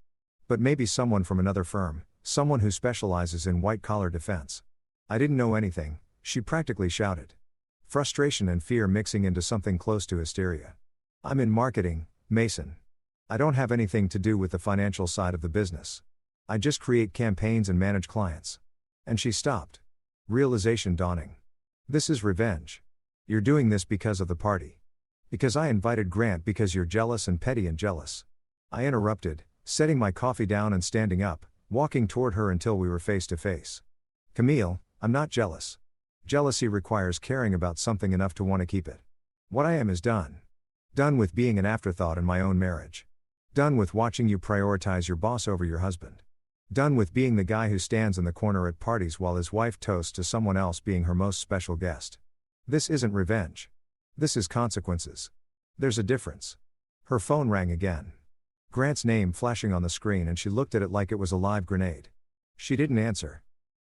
But maybe someone from another firm, someone who specializes in white-collar defense." "I didn't know anything," she practically shouted. Frustration and fear mixing into something close to hysteria. "I'm in marketing, Mason. I don't have anything to do with the financial side of the business. I just create campaigns and manage clients." And she stopped. Realization dawning. "This is revenge. You're doing this because of the party. Because I invited Grant because you're jealous and petty and jealous." I interrupted, setting my coffee down and standing up, walking toward her until we were face to face. "Camille, I'm not jealous. Jealousy requires caring about something enough to want to keep it. What I am is done. Done with being an afterthought in my own marriage. Done with watching you prioritize your boss over your husband. Done with being the guy who stands in the corner at parties while his wife toasts to someone else being her most special guest. This isn't revenge. This is consequences. There's a difference." Her phone rang again. Grant's name flashing on the screen and she looked at it like it was a live grenade. She didn't answer.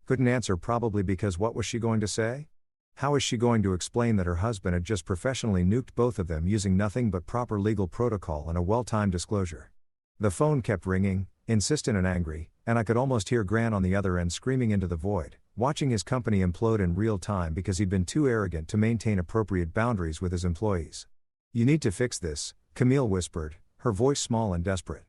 Couldn't answer probably because what was she going to say? How is she going to explain that her husband had just professionally nuked both of them using nothing but proper legal protocol and a well-timed disclosure? The phone kept ringing, insistent and angry, and I could almost hear Grant on the other end screaming into the void, watching his company implode in real time because he'd been too arrogant to maintain appropriate boundaries with his employees. "You need to fix this," Camille whispered, her voice small and desperate.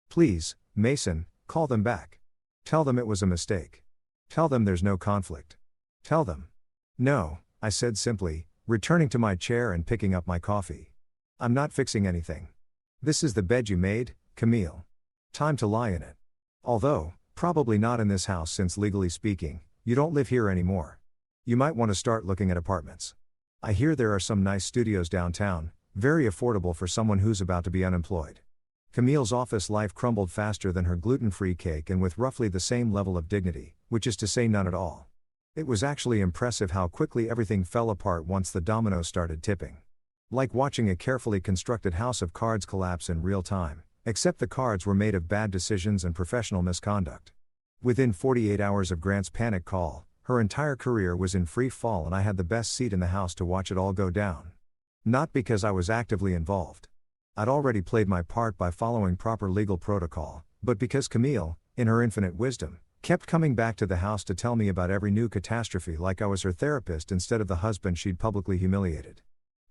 "Please, Mason, call them back. Tell them it was a mistake. Tell them there's no conflict. Tell them. No, I said simply, returning to my chair and picking up my coffee. I'm not fixing anything. This is the bed you made, Camille. Time to lie in it. Although, probably not in this house since legally speaking, you don't live here anymore. You might want to start looking at apartments. I hear there are some nice studios downtown, very affordable for someone who's about to be unemployed. Camille's office life crumbled faster than her gluten-free cake and with roughly the same level of dignity, which is to say none at all. It was actually impressive how quickly everything fell apart once the dominoes started tipping. Like watching a carefully constructed house of cards collapse in real time, except the cards were made of bad decisions and professional misconduct. Within 48 hours of Grant's panic call, her entire career was in free fall and I had the best seat in the house to watch it all go down. Not because I was actively involved. I'd already played my part by following proper legal protocol, but because Camille, in her infinite wisdom, kept coming back to the house to tell me about every new catastrophe like I was her therapist instead of the husband she'd publicly humiliated.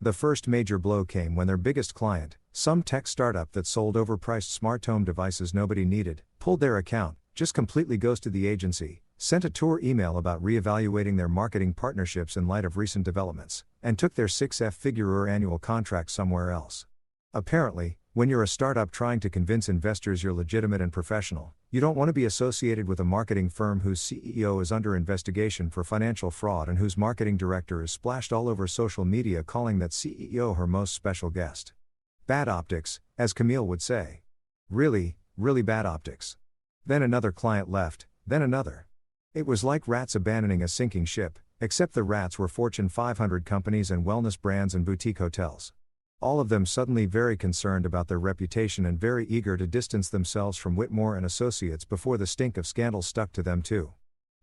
The first major blow came when their biggest client, some tech startup that sold overpriced smart home devices nobody needed, pulled their account, just completely ghosted the agency, sent a tour email about reevaluating their marketing partnerships in light of recent developments, and took their six-figure annual contract somewhere else. Apparently, when you're a startup trying to convince investors you're legitimate and professional, you don't want to be associated with a marketing firm whose CEO is under investigation for financial fraud and whose marketing director is splashed all over social media calling that CEO her most special guest. Bad optics, as Camille would say. Really, really bad optics. Then another client left, then another. It was like rats abandoning a sinking ship, except the rats were Fortune 500 companies and wellness brands and boutique hotels. All of them suddenly very concerned about their reputation and very eager to distance themselves from Whitmore and Associates before the stink of scandal stuck to them too.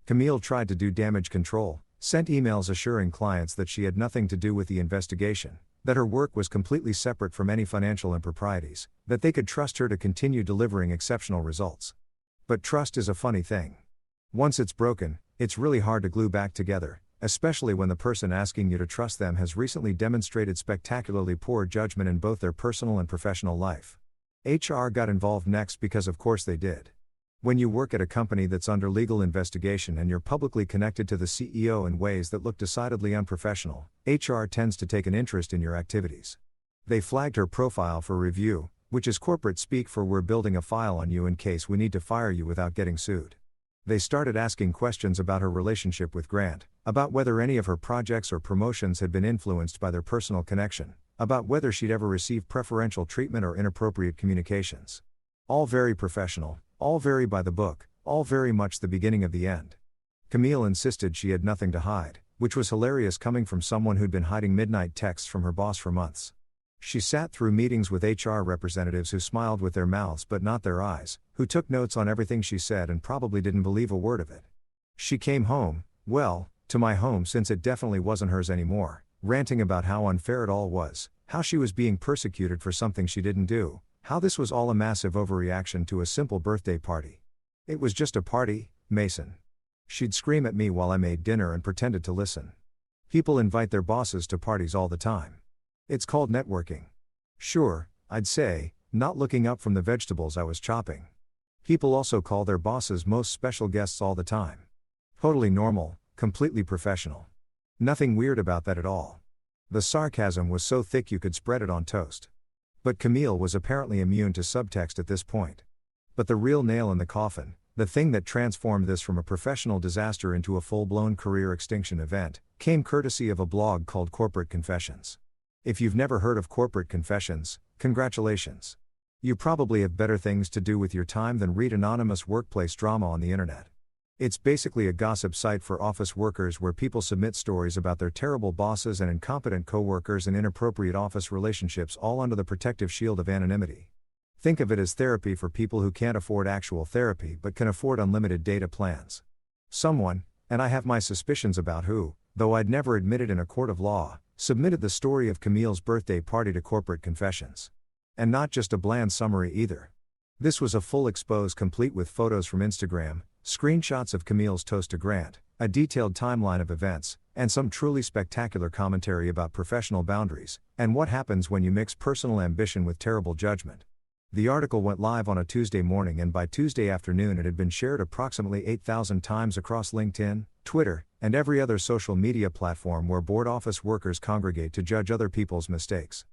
Camille tried to do damage control, sent emails assuring clients that she had nothing to do with the investigation, that her work was completely separate from any financial improprieties, that they could trust her to continue delivering exceptional results. But trust is a funny thing. Once it's broken, it's really hard to glue back together, especially when the person asking you to trust them has recently demonstrated spectacularly poor judgment in both their personal and professional life. HR got involved next because of course they did. When you work at a company that's under legal investigation and you're publicly connected to the CEO in ways that look decidedly unprofessional, HR tends to take an interest in your activities. They flagged her profile for review, which is corporate speak for we're building a file on you in case we need to fire you without getting sued. They started asking questions about her relationship with Grant, about whether any of her projects or promotions had been influenced by their personal connection, about whether she'd ever received preferential treatment or inappropriate communications. All very professional, all very by the book, all very much the beginning of the end. Camille insisted she had nothing to hide, which was hilarious coming from someone who'd been hiding midnight texts from her boss for months. She sat through meetings with HR representatives who smiled with their mouths but not their eyes, who took notes on everything she said and probably didn't believe a word of it. She came home, well, to my home since it definitely wasn't hers anymore, ranting about how unfair it all was, how she was being persecuted for something she didn't do, how this was all a massive overreaction to a simple birthday party. It was just a party, Mason. She'd scream at me while I made dinner and pretended to listen. People invite their bosses to parties all the time. It's called networking. Sure, I'd say, not looking up from the vegetables I was chopping. People also call their bosses most special guests all the time. Totally normal, completely professional. Nothing weird about that at all. The sarcasm was so thick you could spread it on toast. But Camille was apparently immune to subtext at this point. But the real nail in the coffin, the thing that transformed this from a professional disaster into a full-blown career extinction event, came courtesy of a blog called Corporate Confessions. If you've never heard of Corporate Confessions, congratulations. You probably have better things to do with your time than read anonymous workplace drama on the internet. It's basically a gossip site for office workers where people submit stories about their terrible bosses and incompetent coworkers and inappropriate office relationships all under the protective shield of anonymity. Think of it as therapy for people who can't afford actual therapy but can afford unlimited data plans. Someone, and I have my suspicions about who, though I'd never admit it in a court of law, submitted the story of Camille's birthday party to Corporate Confessions. And not just a bland summary either. This was a full expose complete with photos from Instagram, screenshots of Camille's toast to Grant, a detailed timeline of events, and some truly spectacular commentary about professional boundaries, and what happens when you mix personal ambition with terrible judgment. The article went live on a Tuesday morning, and by Tuesday afternoon it had been shared approximately 8,000 times across LinkedIn, Twitter, and every other social media platform where board office workers congregate to judge other people's mistakes.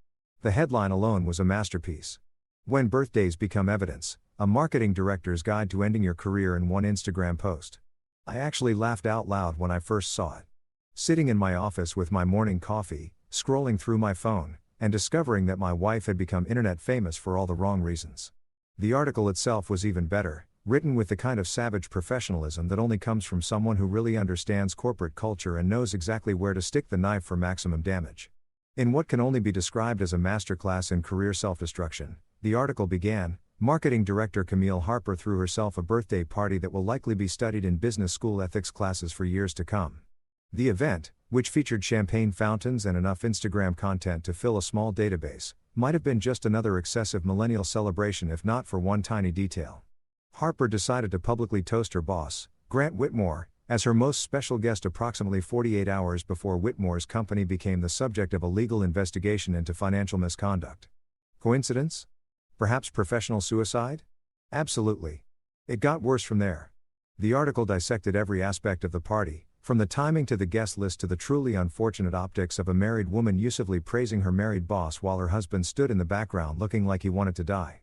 The headline alone was a masterpiece. When birthdays become evidence, a marketing director's guide to ending your career in one Instagram post. I actually laughed out loud when I first saw it. Sitting in my office with my morning coffee, scrolling through my phone, and discovering that my wife had become internet famous for all the wrong reasons. The article itself was even better, written with the kind of savage professionalism that only comes from someone who really understands corporate culture and knows exactly where to stick the knife for maximum damage. In what can only be described as a masterclass in career self-destruction, the article began, Marketing Director Camille Harper threw herself a birthday party that will likely be studied in business school ethics classes for years to come. The event, which featured champagne fountains and enough Instagram content to fill a small database, might have been just another excessive millennial celebration if not for one tiny detail. Harper decided to publicly toast her boss, Grant Whitmore, as her most special guest approximately 48 hours before Whitmore's company became the subject of a legal investigation into financial misconduct. Coincidence? Perhaps professional suicide? Absolutely. It got worse from there. The article dissected every aspect of the party, from the timing to the guest list to the truly unfortunate optics of a married woman usively praising her married boss while her husband stood in the background looking like he wanted to die.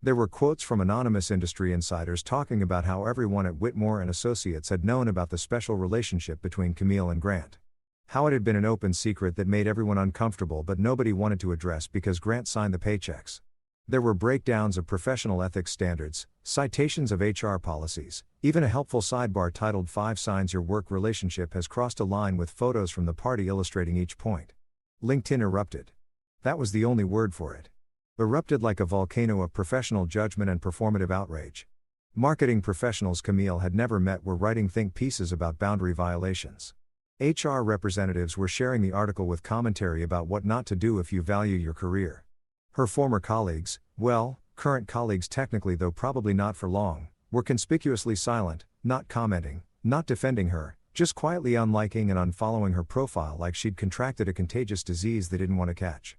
There were quotes from anonymous industry insiders talking about how everyone at Whitmore and Associates had known about the special relationship between Camille and Grant. How it had been an open secret that made everyone uncomfortable but nobody wanted to address because Grant signed the paychecks. There were breakdowns of professional ethics standards, citations of HR policies, even a helpful sidebar titled 5 Signs Your Work Relationship Has Crossed a Line with photos from the party illustrating each point. LinkedIn erupted. That was the only word for it. Erupted like a volcano of professional judgment and performative outrage. Marketing professionals Camille had never met were writing think pieces about boundary violations. HR representatives were sharing the article with commentary about what not to do if you value your career. Her former colleagues, well, current colleagues technically though probably not for long, were conspicuously silent, not commenting, not defending her, just quietly unliking and unfollowing her profile like she'd contracted a contagious disease they didn't want to catch.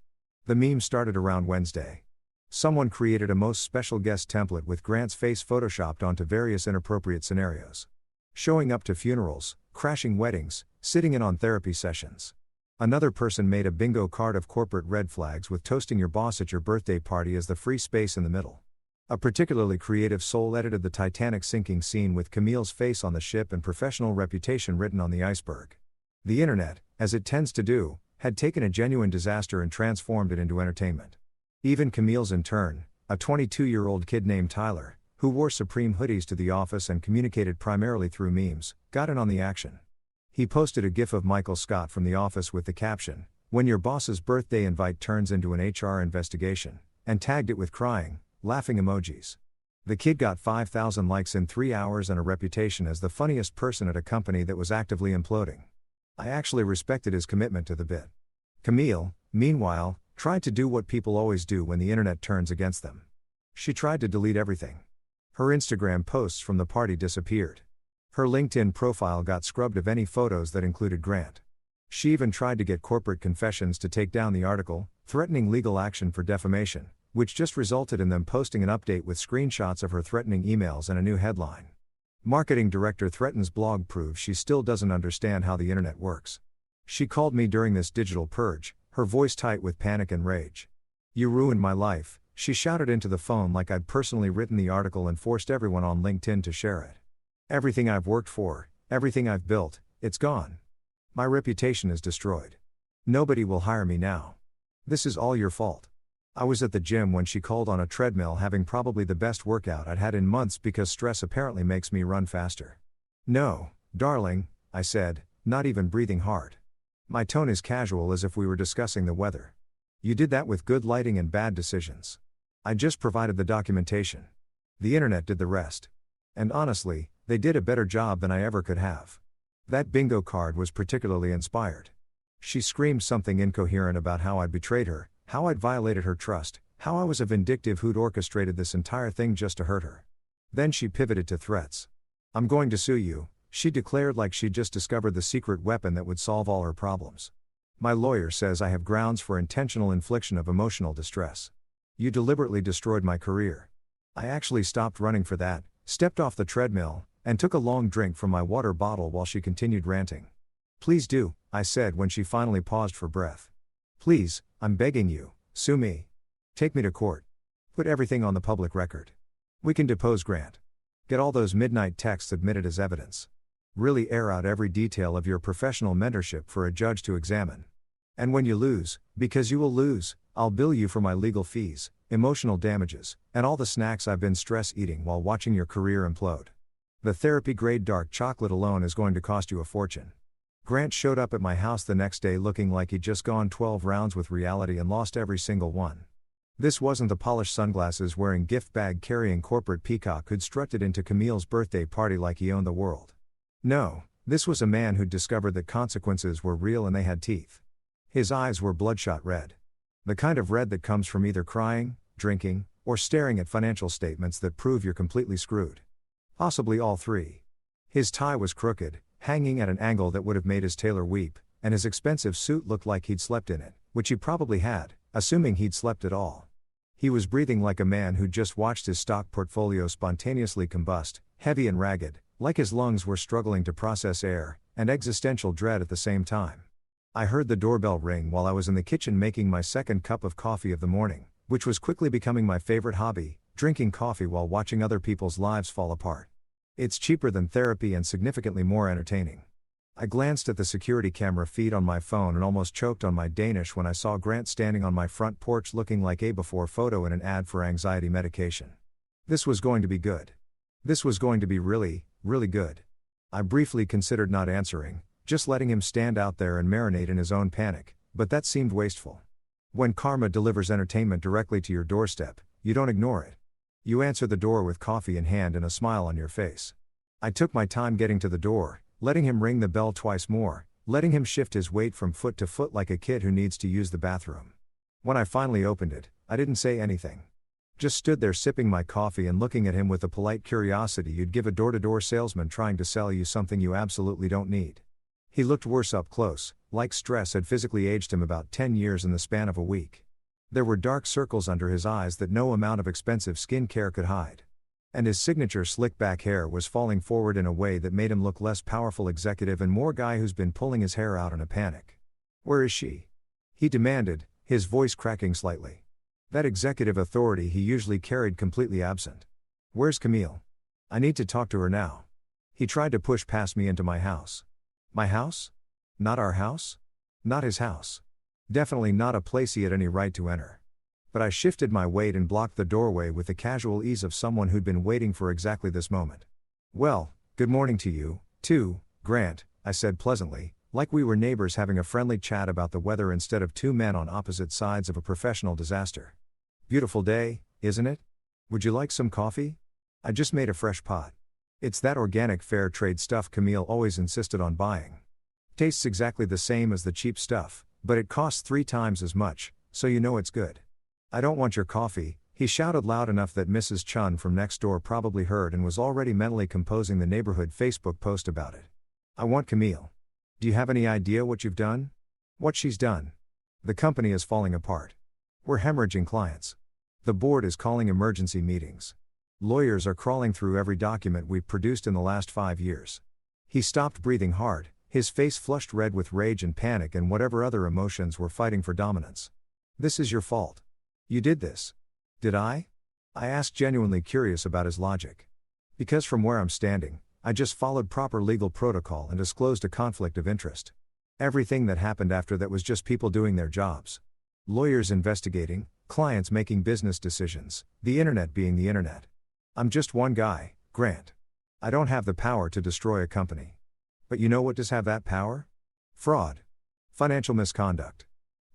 The meme started around Wednesday. Someone created a most special guest template with Grant's face photoshopped onto various inappropriate scenarios. Showing up to funerals, crashing weddings, sitting in on therapy sessions. Another person made a bingo card of corporate red flags with toasting your boss at your birthday party as the free space in the middle. A particularly creative soul edited the Titanic sinking scene with Camille's face on the ship and professional reputation written on the iceberg. The internet, as it tends to do, had taken a genuine disaster and transformed it into entertainment. Even Camille's intern, a 22-year-old kid named Tyler, who wore Supreme hoodies to the office and communicated primarily through memes, got in on the action. He posted a gif of Michael Scott from The Office with the caption, "When your boss's birthday invite turns into an HR investigation," and tagged it with crying, laughing emojis. The kid got 5,000 likes in 3 hours and a reputation as the funniest person at a company that was actively imploding. I actually respected his commitment to the bit. Camille, meanwhile, tried to do what people always do when the internet turns against them. She tried to delete everything. Her Instagram posts from the party disappeared. Her LinkedIn profile got scrubbed of any photos that included Grant. She even tried to get Corporate Confessions to take down the article, threatening legal action for defamation, which just resulted in them posting an update with screenshots of her threatening emails and a new headline. Marketing director threatens blog proves she still doesn't understand how the internet works. She called me during this digital purge, her voice tight with panic and rage. "You ruined my life," she shouted into the phone like I'd personally written the article and forced everyone on LinkedIn to share it. "Everything I've worked for, everything I've built, it's gone. My reputation is destroyed. Nobody will hire me now. This is all your fault." I was at the gym when she called on a treadmill having probably the best workout I'd had in months because stress apparently makes me run faster. "No, darling," I said, not even breathing hard. My tone is casual as if we were discussing the weather. "You did that with good lighting and bad decisions. I just provided the documentation. The internet did the rest. And honestly, they did a better job than I ever could have." That bingo card was particularly inspired. She screamed something incoherent about how I'd betrayed her, how I'd violated her trust, how I was a vindictive who'd orchestrated this entire thing just to hurt her. Then she pivoted to threats. "I'm going to sue you," she declared like she'd just discovered the secret weapon that would solve all her problems. "My lawyer says I have grounds for intentional infliction of emotional distress." You deliberately destroyed my career. I actually stopped running for that, stepped off the treadmill, and took a long drink from my water bottle while she continued ranting. Please do, I said when she finally paused for breath. Please, I'm begging you, sue me. Take me to court. Put everything on the public record. We can depose Grant. Get all those midnight texts admitted as evidence. Really air out every detail of your professional mentorship for a judge to examine. And when you lose, because you will lose, I'll bill you for my legal fees, emotional damages, and all the snacks I've been stress eating while watching your career implode. The therapy-grade dark chocolate alone is going to cost you a fortune. Grant showed up at my house the next day looking like he'd just gone 12 rounds with reality and lost every single one. This wasn't the polished sunglasses wearing gift bag carrying corporate peacock who'd strutted into Camille's birthday party like he owned the world. No, this was a man who'd discovered that consequences were real and they had teeth. His eyes were bloodshot red. The kind of red that comes from either crying, drinking, or staring at financial statements that prove you're completely screwed. Possibly all three. His tie was crooked, hanging at an angle that would have made his tailor weep, and his expensive suit looked like he'd slept in it, which he probably had, assuming he'd slept at all. He was breathing like a man who'd just watched his stock portfolio spontaneously combust, heavy and ragged, like his lungs were struggling to process air, and existential dread at the same time. I heard the doorbell ring while I was in the kitchen making my second cup of coffee of the morning, which was quickly becoming my favorite hobby, drinking coffee while watching other people's lives fall apart. It's cheaper than therapy and significantly more entertaining. I glanced at the security camera feed on my phone and almost choked on my Danish when I saw Grant standing on my front porch looking like a before photo in an ad for anxiety medication. This was going to be good. This was going to be really, really good. I briefly considered not answering, just letting him stand out there and marinate in his own panic, but that seemed wasteful. When karma delivers entertainment directly to your doorstep, you don't ignore it. You answer the door with coffee in hand and a smile on your face. I took my time getting to the door, letting him ring the bell twice more, letting him shift his weight from foot to foot like a kid who needs to use the bathroom. When I finally opened it, I didn't say anything. Just stood there sipping my coffee and looking at him with the polite curiosity you'd give a door-to-door salesman trying to sell you something you absolutely don't need. He looked worse up close, like stress had physically aged him about 10 years in the span of a week. There were dark circles under his eyes that no amount of expensive skin care could hide. And his signature slick-back hair was falling forward in a way that made him look less powerful executive and more guy who's been pulling his hair out in a panic. Where is she? He demanded, his voice cracking slightly. That executive authority he usually carried completely absent. Where's Camille? I need to talk to her now. He tried to push past me into my house. My house? Not our house? Not his house. Definitely not a place he had any right to enter. But I shifted my weight and blocked the doorway with the casual ease of someone who'd been waiting for exactly this moment. Well, good morning to you, too, Grant, I said pleasantly, like we were neighbors having a friendly chat about the weather instead of two men on opposite sides of a professional disaster. Beautiful day, isn't it? Would you like some coffee? I just made a fresh pot. It's that organic fair trade stuff Camille always insisted on buying. Tastes exactly the same as the cheap stuff, but it costs 3 times as much, so you know it's good. I don't want your coffee, he shouted loud enough that Mrs. Chun from next door probably heard and was already mentally composing the neighborhood Facebook post about it. I want Camille. Do you have any idea what you've done? What she's done? The company is falling apart. We're hemorrhaging clients. The board is calling emergency meetings. Lawyers are crawling through every document we've produced in the last 5 years. He stopped breathing hard, his face flushed red with rage and panic and whatever other emotions were fighting for dominance. This is your fault. You did this. Did I? I asked, genuinely curious about his logic. Because from where I'm standing, I just followed proper legal protocol and disclosed a conflict of interest. Everything that happened after that was just people doing their jobs. Lawyers investigating, clients making business decisions, the internet being the internet. I'm just one guy, Grant. I don't have the power to destroy a company. But you know what does have that power? Fraud. Financial misconduct.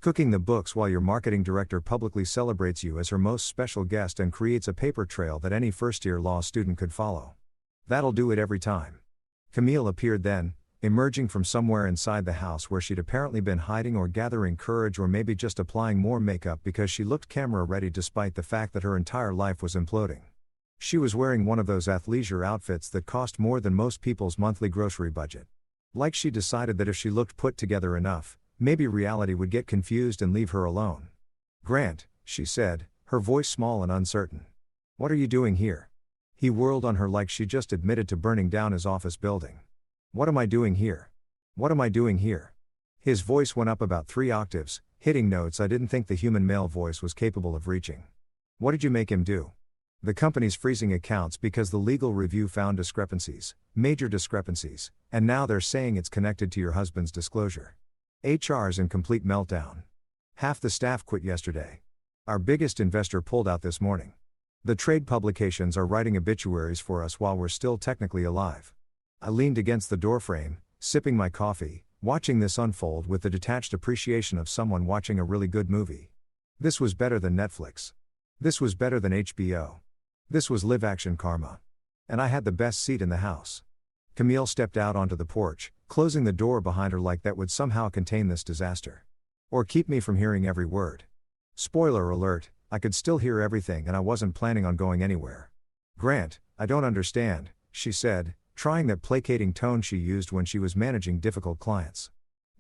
Cooking the books while your marketing director publicly celebrates you as her most special guest and creates a paper trail that any first-year law student could follow. That'll do it every time. Camille appeared then, emerging from somewhere inside the house where she'd apparently been hiding or gathering courage or maybe just applying more makeup because she looked camera-ready despite the fact that her entire life was imploding. She was wearing one of those athleisure outfits that cost more than most people's monthly grocery budget. Like she decided that if she looked put together enough, maybe reality would get confused and leave her alone. Grant, she said, her voice small and uncertain. What are you doing here? He whirled on her like she just admitted to burning down his office building. What am I doing here? What am I doing here? His voice went up about 3 octaves, hitting notes I didn't think the human male voice was capable of reaching. What did you make him do? The company's freezing accounts because the legal review found discrepancies, major discrepancies, and now they're saying it's connected to your husband's disclosure. HR's in complete meltdown. Half the staff quit yesterday. Our biggest investor pulled out this morning. The trade publications are writing obituaries for us while we're still technically alive. I leaned against the doorframe, sipping my coffee, watching this unfold with the detached appreciation of someone watching a really good movie. This was better than Netflix. This was better than HBO. This was live action karma. And I had the best seat in the house. Camille stepped out onto the porch, closing the door behind her like that would somehow contain this disaster. Or keep me from hearing every word. Spoiler alert, I could still hear everything and I wasn't planning on going anywhere. Grant, I don't understand, she said, trying that placating tone she used when she was managing difficult clients.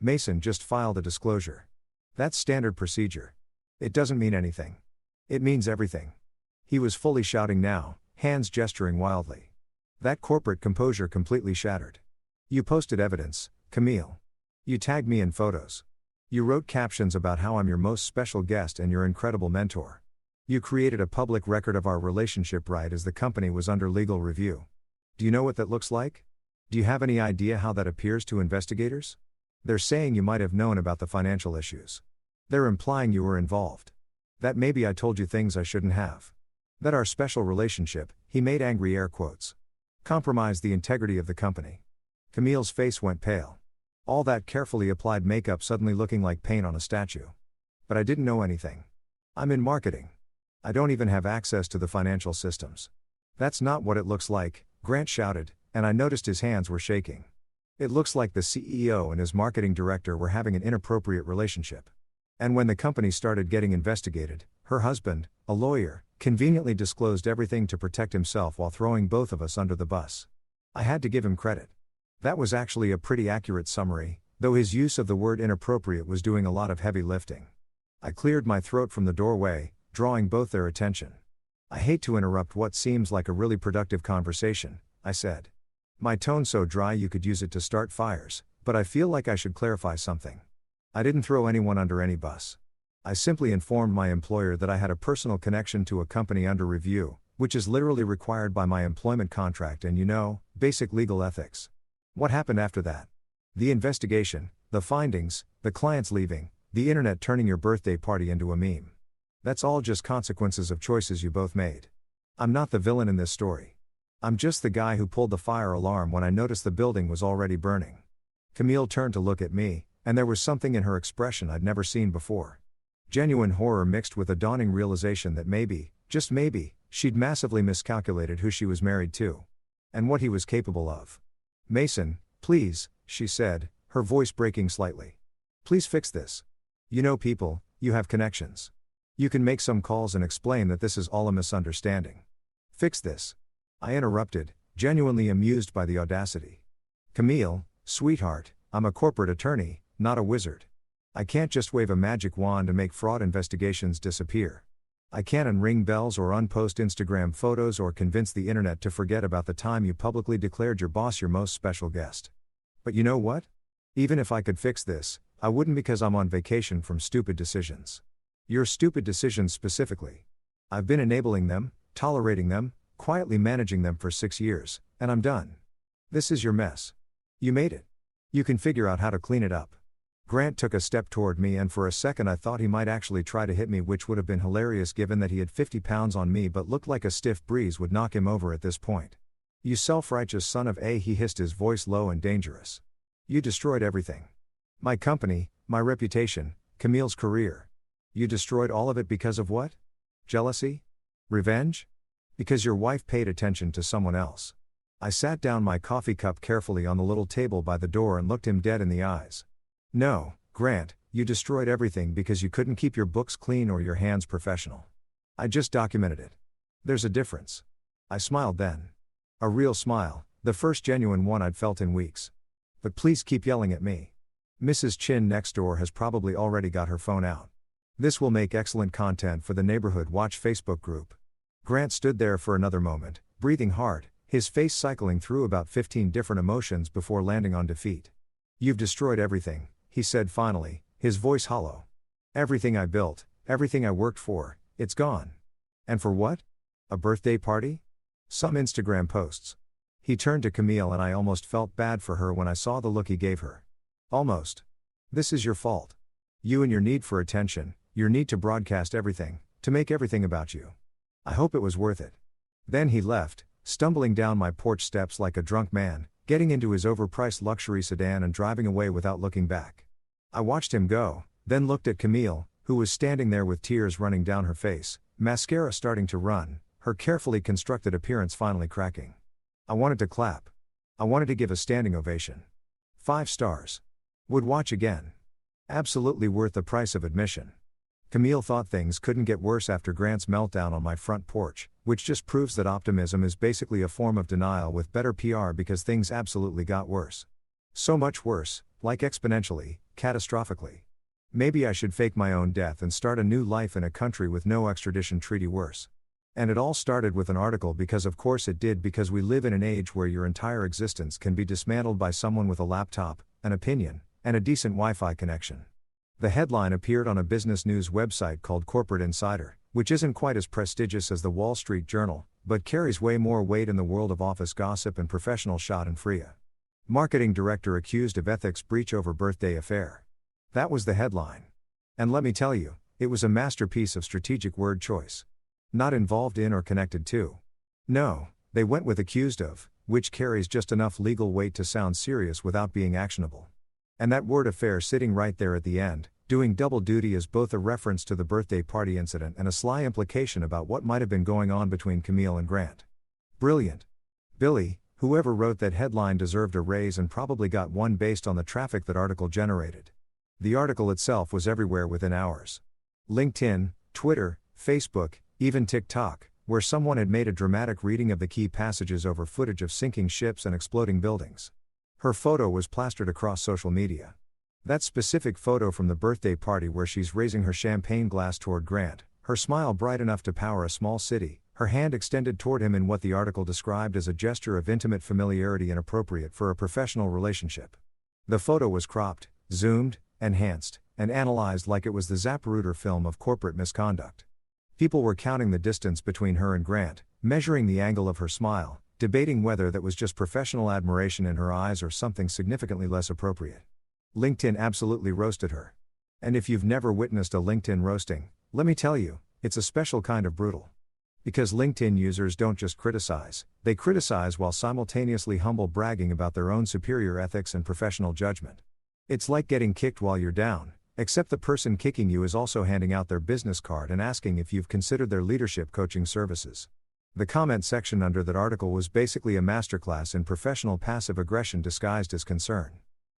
Mason just filed a disclosure. That's standard procedure. It doesn't mean anything. It means everything. He was fully shouting now, hands gesturing wildly. That corporate composure completely shattered. You posted evidence, Camille. You tagged me in photos. You wrote captions about how I'm your most special guest and your incredible mentor. You created a public record of our relationship right as the company was under legal review. Do you know what that looks like? Do you have any idea how that appears to investigators? They're saying you might have known about the financial issues. They're implying you were involved. That maybe I told you things I shouldn't have. That our special relationship, he made angry air quotes, compromised the integrity of the company. Camille's face went pale. All that carefully applied makeup suddenly looking like paint on a statue. But I didn't know anything. I'm in marketing. I don't even have access to the financial systems. That's not what it looks like, Grant shouted, and I noticed his hands were shaking. It looks like the CEO and his marketing director were having an inappropriate relationship. And when the company started getting investigated, her husband, a lawyer, conveniently disclosed everything to protect himself while throwing both of us under the bus. I had to give him credit. That was actually a pretty accurate summary, though his use of the word inappropriate was doing a lot of heavy lifting. I cleared my throat from the doorway, drawing both their attention. I hate to interrupt what seems like a really productive conversation, I said. My tone so dry you could use it to start fires, but I feel like I should clarify something. I didn't throw anyone under any bus. I simply informed my employer that I had a personal connection to a company under review, which is literally required by my employment contract and basic legal ethics. What happened after that? The investigation, the findings, the clients leaving, the internet turning your birthday party into a meme. That's all just consequences of choices you both made. I'm not the villain in this story. I'm just the guy who pulled the fire alarm when I noticed the building was already burning. Camille turned to look at me, and there was something in her expression I'd never seen before. Genuine horror mixed with a dawning realization that maybe, just maybe, she'd massively miscalculated who she was married to. And what he was capable of. Mason, please, she said, her voice breaking slightly. Please fix this. You know people, you have connections. You can make some calls and explain that this is all a misunderstanding. Fix this. I interrupted, genuinely amused by the audacity. Camille, sweetheart, I'm a corporate attorney, not a wizard. I can't just wave a magic wand and make fraud investigations disappear. I can't unring bells or unpost Instagram photos or convince the internet to forget about the time you publicly declared your boss your most special guest. But you know what? Even if I could fix this, I wouldn't because I'm on vacation from stupid decisions. Your stupid decisions specifically. I've been enabling them, tolerating them, quietly managing them for 6 years, and I'm done. This is your mess. You made it. You can figure out how to clean it up. Grant took a step toward me and for a second I thought he might actually try to hit me, which would have been hilarious given that he had 50 pounds on me but looked like a stiff breeze would knock him over at this point. You self-righteous son of a, he hissed, his voice low and dangerous. You destroyed everything. My company, my reputation, Camille's career. You destroyed all of it because of what? Jealousy? Revenge? Because your wife paid attention to someone else. I sat down my coffee cup carefully on the little table by the door and looked him dead in the eyes. No, Grant, you destroyed everything because you couldn't keep your books clean or your hands professional. I just documented it. There's a difference. I smiled then. A real smile, the first genuine one I'd felt in weeks. But please keep yelling at me. Mrs. Chin next door has probably already got her phone out. This will make excellent content for the Neighborhood Watch Facebook group. Grant stood there for another moment, breathing hard, his face cycling through about 15 different emotions before landing on defeat. "You've destroyed everything," he said finally, his voice hollow. "Everything I built, everything I worked for, it's gone. And for what? A birthday party? Some Instagram posts." He turned to Camille and I almost felt bad for her when I saw the look he gave her. "Almost. This is your fault. You and your need for attention, your need to broadcast everything, to make everything about you. I hope it was worth it." Then he left, stumbling down my porch steps like a drunk man, getting into his overpriced luxury sedan and driving away without looking back. I watched him go, then looked at Camille, who was standing there with tears running down her face, mascara starting to run, her carefully constructed appearance finally cracking. I wanted to clap. I wanted to give a standing ovation. 5 stars. Would watch again. Absolutely worth the price of admission. Camille thought things couldn't get worse after Grant's meltdown on my front porch, which just proves that optimism is basically a form of denial with better PR because things absolutely got worse. So much worse, like exponentially, catastrophically. Maybe I should fake my own death and start a new life in a country with no extradition treaty worse. And it all started with an article because of course it did, because we live in an age where your entire existence can be dismantled by someone with a laptop, an opinion, and a decent Wi-Fi connection. The headline appeared on a business news website called Corporate Insider, which isn't quite as prestigious as the Wall Street Journal, but carries way more weight in the world of office gossip and professional schadenfreude. Marketing director accused of ethics breach over birthday affair. That was the headline. And let me tell you, it was a masterpiece of strategic word choice. Not involved in or connected to. No, they went with accused of, which carries just enough legal weight to sound serious without being actionable. And that word affair sitting right there at the end, doing double duty as both a reference to the birthday party incident and a sly implication about what might have been going on between Camille and Grant. Brilliant. Billy, whoever wrote that headline deserved a raise and probably got one based on the traffic that article generated. The article itself was everywhere within hours. LinkedIn, Twitter, Facebook, even TikTok, where someone had made a dramatic reading of the key passages over footage of sinking ships and exploding buildings. Her photo was plastered across social media. That specific photo from the birthday party where she's raising her champagne glass toward Grant, her smile bright enough to power a small city, her hand extended toward him in what the article described as a gesture of intimate familiarity inappropriate for a professional relationship. The photo was cropped, zoomed, enhanced, and analyzed like it was the Zapruder film of corporate misconduct. People were counting the distance between her and Grant, measuring the angle of her smile, debating whether that was just professional admiration in her eyes or something significantly less appropriate. LinkedIn absolutely roasted her. And if you've never witnessed a LinkedIn roasting, let me tell you, it's a special kind of brutal. Because LinkedIn users don't just criticize, they criticize while simultaneously humble bragging about their own superior ethics and professional judgment. It's like getting kicked while you're down, except the person kicking you is also handing out their business card and asking if you've considered their leadership coaching services. The comment section under that article was basically a masterclass in professional passive aggression disguised as concern.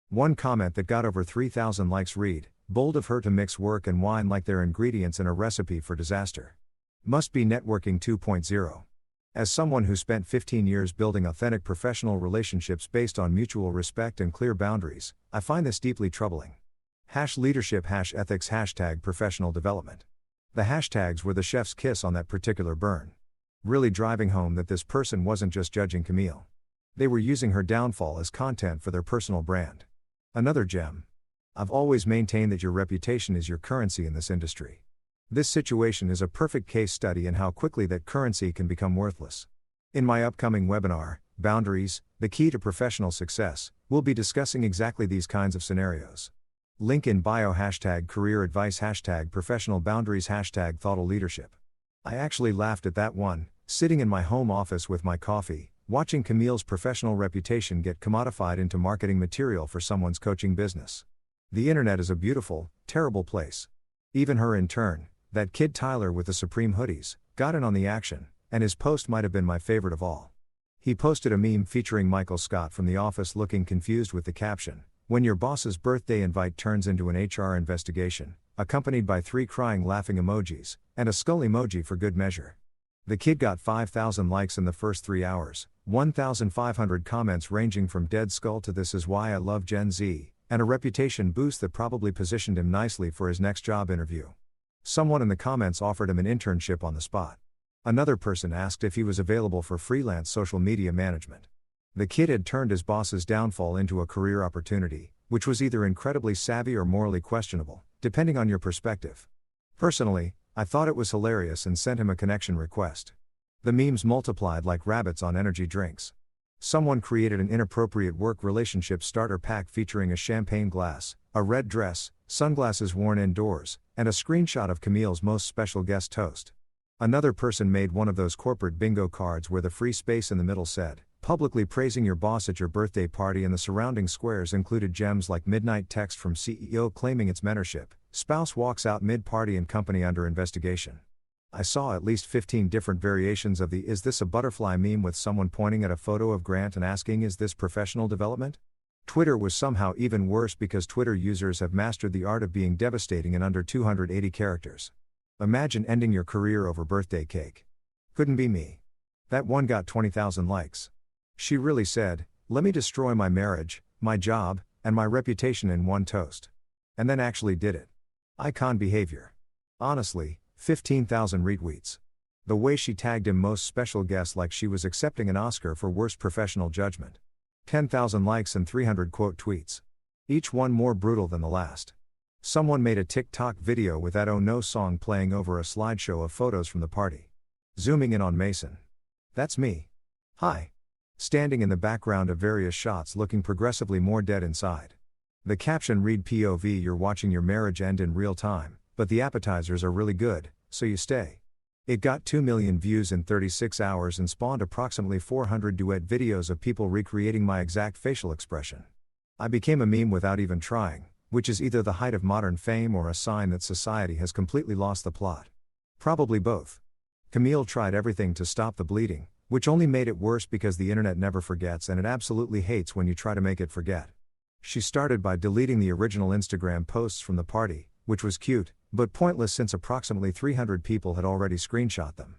One comment that got over 3,000 likes read, "Bold of her to mix work and wine like they're ingredients in a recipe for disaster. Must be networking 2.0. As someone who spent 15 years building authentic professional relationships based on mutual respect and clear boundaries, I find this deeply troubling. #leadership #ethics #professional development. The hashtags were the chef's kiss on that particular burn. Really driving home that this person wasn't just judging Camille. They were using her downfall as content for their personal brand. Another gem. I've always maintained that your reputation is your currency in this industry. This situation is a perfect case study in how quickly that currency can become worthless. In my upcoming webinar, Boundaries, the Key to Professional Success, we'll be discussing exactly these kinds of scenarios. Link in bio #career advice #professional boundaries #thoughtful leadership. I actually laughed at that one, sitting in my home office with my coffee, watching Camille's professional reputation get commodified into marketing material for someone's coaching business. The internet is a beautiful, terrible place. Even her in turn, that kid Tyler with the Supreme hoodies, got in on the action, and his post might have been my favorite of all. He posted a meme featuring Michael Scott from The Office looking confused with the caption, "When your boss's birthday invite turns into an HR investigation," accompanied by 3 crying laughing emojis, and a skull emoji for good measure. The kid got 5,000 likes in the first 3 hours, 1,500 comments ranging from "dead skull" to "this is why I love Gen Z," and a reputation boost that probably positioned him nicely for his next job interview. Someone in the comments offered him an internship on the spot. Another person asked if he was available for freelance social media management. The kid had turned his boss's downfall into a career opportunity, which was either incredibly savvy or morally questionable, depending on your perspective. Personally, I thought it was hilarious and sent him a connection request. The memes multiplied like rabbits on energy drinks. Someone created an inappropriate work relationship starter pack featuring a champagne glass, a red dress, sunglasses worn indoors, and a screenshot of Camille's most special guest toast. Another person made one of those corporate bingo cards where the free space in the middle said, "Publicly praising your boss at your birthday party," and the surrounding squares included gems like midnight text from CEO claiming its mentorship, spouse walks out mid-party and company under investigation. I saw at least 15 different variations of the "is this a butterfly" meme with someone pointing at a photo of Grant and asking, "Is this professional development?" Twitter was somehow even worse because Twitter users have mastered the art of being devastating in under 280 characters. Imagine ending your career over birthday cake. Couldn't be me. That one got 20,000 likes. She really said, "Let me destroy my marriage, my job, and my reputation in one toast." And then actually did it. Icon behavior. Honestly, 15,000 retweets. The way she tagged him most special guest like she was accepting an Oscar for worst professional judgment. 10,000 likes and 300 quote tweets. Each one more brutal than the last. Someone made a TikTok video with that "Oh No" song playing over a slideshow of photos from the party. Zooming in on Mason. That's me. Hi. Standing in the background of various shots looking progressively more dead inside. The caption read, "POV, you're watching your marriage end in real time, but the appetizers are really good, so you stay." It got 2 million views in 36 hours and spawned approximately 400 duet videos of people recreating my exact facial expression. I became a meme without even trying, which is either the height of modern fame or a sign that society has completely lost the plot. Probably both. Camille tried everything to stop the bleeding, which only made it worse because the internet never forgets and it absolutely hates when you try to make it forget. She started by deleting the original Instagram posts from the party, which was cute, but pointless since approximately 300 people had already screenshot them.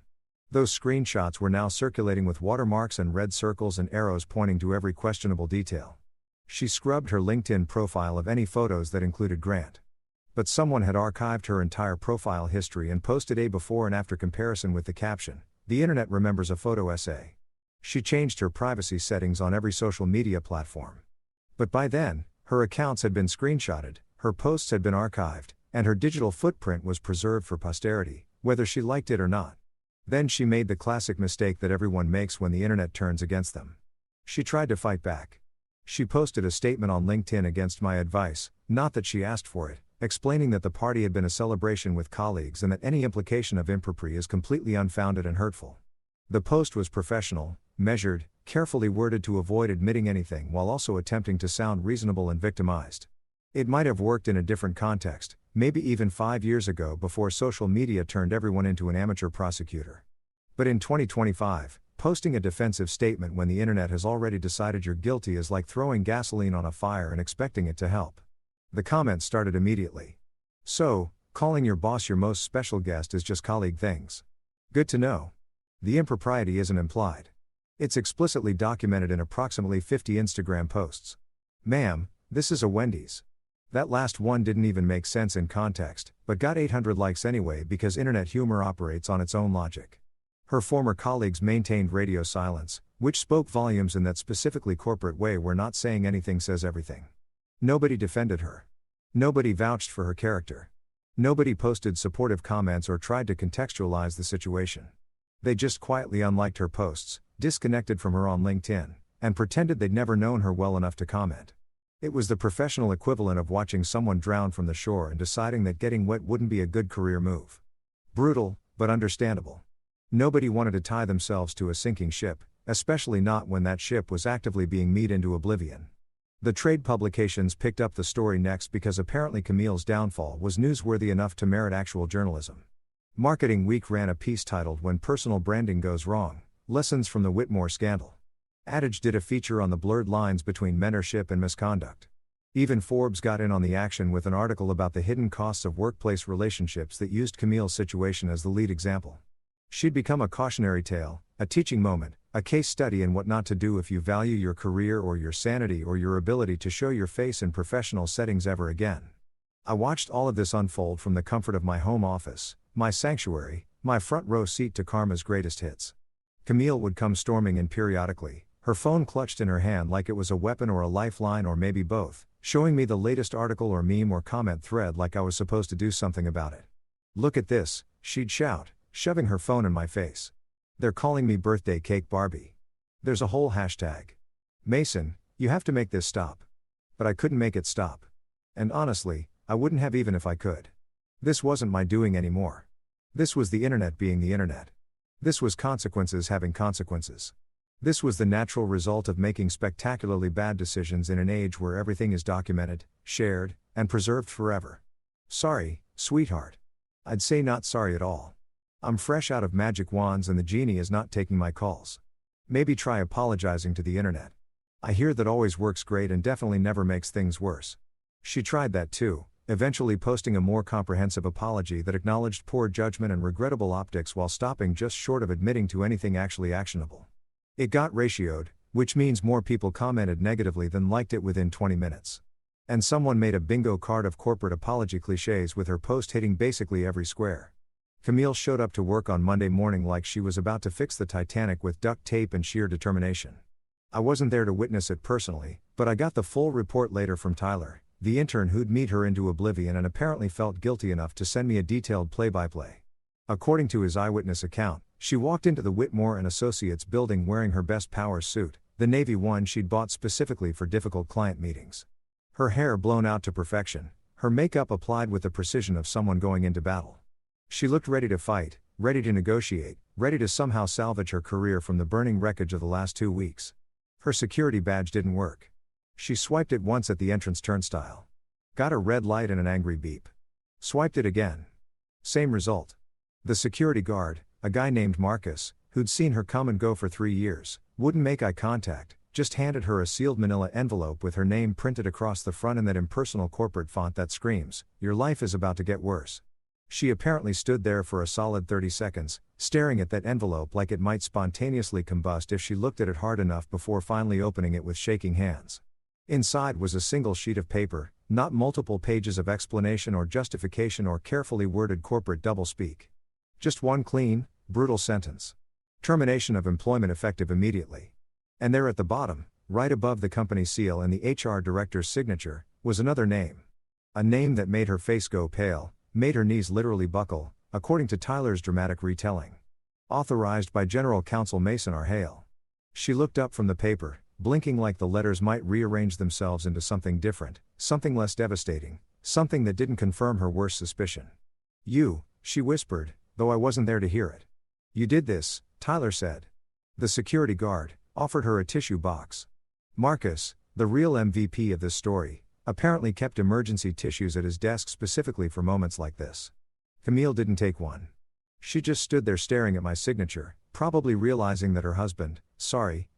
Those screenshots were now circulating with watermarks and red circles and arrows pointing to every questionable detail. She scrubbed her LinkedIn profile of any photos that included Grant. But someone had archived her entire profile history and posted a before and after comparison with the caption, "The internet remembers a photo essay." She changed her privacy settings on every social media platform. But by then, her accounts had been screenshotted, her posts had been archived, and her digital footprint was preserved for posterity, whether she liked it or not. Then she made the classic mistake that everyone makes when the internet turns against them. She tried to fight back. She posted a statement on LinkedIn against my advice, not that she asked for it, explaining that the party had been a celebration with colleagues and that any implication of impropriety is completely unfounded and hurtful. The post was professional, measured, carefully worded to avoid admitting anything while also attempting to sound reasonable and victimized. It might have worked in a different context, maybe even 5 years ago before social media turned everyone into an amateur prosecutor. But in 2025, posting a defensive statement when the internet has already decided you're guilty is like throwing gasoline on a fire and expecting it to help. The comments started immediately. "So, calling your boss your most special guest is just colleague things. Good to know. The impropriety isn't implied. It's explicitly documented in approximately 50 Instagram posts. Ma'am, this is a Wendy's." That last one didn't even make sense in context, but got 800 likes anyway because internet humor operates on its own logic. Her former colleagues maintained radio silence, which spoke volumes in that specifically corporate way where not saying anything says everything. Nobody defended her. Nobody vouched for her character. Nobody posted supportive comments or tried to contextualize the situation. They just quietly unliked her posts, disconnected from her on LinkedIn, and pretended they'd never known her well enough to comment. It was the professional equivalent of watching someone drown from the shore and deciding that getting wet wouldn't be a good career move. Brutal, but understandable. Nobody wanted to tie themselves to a sinking ship, especially not when that ship was actively being mead into oblivion. The trade publications picked up the story next because apparently Camille's downfall was newsworthy enough to merit actual journalism. Marketing Week ran a piece titled "When Personal Branding Goes Wrong, Lessons from the Whitmore Scandal." Adage did a feature on the blurred lines between mentorship and misconduct. Even Forbes got in on the action with an article about the hidden costs of workplace relationships that used Camille's situation as the lead example. She'd become a cautionary tale, a teaching moment, a case study in what not to do if you value your career or your sanity or your ability to show your face in professional settings ever again. I watched all of this unfold from the comfort of my home office, my sanctuary, my front row seat to Karma's greatest hits. Camille would come storming in periodically, her phone clutched in her hand like it was a weapon or a lifeline or maybe both, showing me the latest article or meme or comment thread like I was supposed to do something about it. "Look at this," she'd shout, shoving her phone in my face. "They're calling me birthday cake Barbie. There's a whole hashtag. Mason, you have to make this stop." But I couldn't make it stop. And honestly, I wouldn't have even if I could. This wasn't my doing anymore. This was the internet being the internet. This was consequences having consequences. This was the natural result of making spectacularly bad decisions in an age where everything is documented, shared, and preserved forever. Sorry, sweetheart. I'd say not sorry at all. I'm fresh out of magic wands and the genie is not taking my calls. Maybe try apologizing to the internet. I hear that always works great and definitely never makes things worse. She tried that too, eventually posting a more comprehensive apology that acknowledged poor judgment and regrettable optics while stopping just short of admitting to anything actually actionable. It got ratioed, which means more people commented negatively than liked it within 20 minutes. And someone made a bingo card of corporate apology cliches with her post hitting basically every square. Camille showed up to work on Monday morning like she was about to fix the Titanic with duct tape and sheer determination. I wasn't there to witness it personally, but I got the full report later from Tyler, the intern who'd meet her into oblivion and apparently felt guilty enough to send me a detailed play-by-play. According to his eyewitness account, she walked into the Whitmore & Associates building wearing her best Powers suit, the navy one she'd bought specifically for difficult client meetings. Her hair blown out to perfection, her makeup applied with the precision of someone going into battle. She looked ready to fight, ready to negotiate, ready to somehow salvage her career from the burning wreckage of the last 2 weeks. Her security badge didn't work. She swiped it once at the entrance turnstile. Got a red light and an angry beep. Swiped it again. Same result. The security guard, a guy named Marcus, who'd seen her come and go for 3 years, wouldn't make eye contact, just handed her a sealed manila envelope with her name printed across the front in that impersonal corporate font that screams, "Your life is about to get worse." She apparently stood there for a solid 30 seconds, staring at that envelope like it might spontaneously combust if she looked at it hard enough before finally opening it with shaking hands. Inside was a single sheet of paper, not multiple pages of explanation or justification or carefully worded corporate doublespeak. Just one clean, brutal sentence. Termination of employment effective immediately. And there at the bottom, right above the company seal and the HR director's signature, was another name. A name that made her face go pale, made her knees literally buckle, according to Tyler's dramatic retelling. Authorized by General Counsel Mason R. Hale. She looked up from the paper, blinking like the letters might rearrange themselves into something different, something less devastating, something that didn't confirm her worst suspicion. "You," she whispered, though I wasn't there to hear it. "You did this," Tyler said. The security guard offered her a tissue box. Marcus, the real MVP of this story, apparently kept emergency tissues at his desk specifically for moments like this. Camille didn't take one. She just stood there staring at my signature, probably realizing that her husband,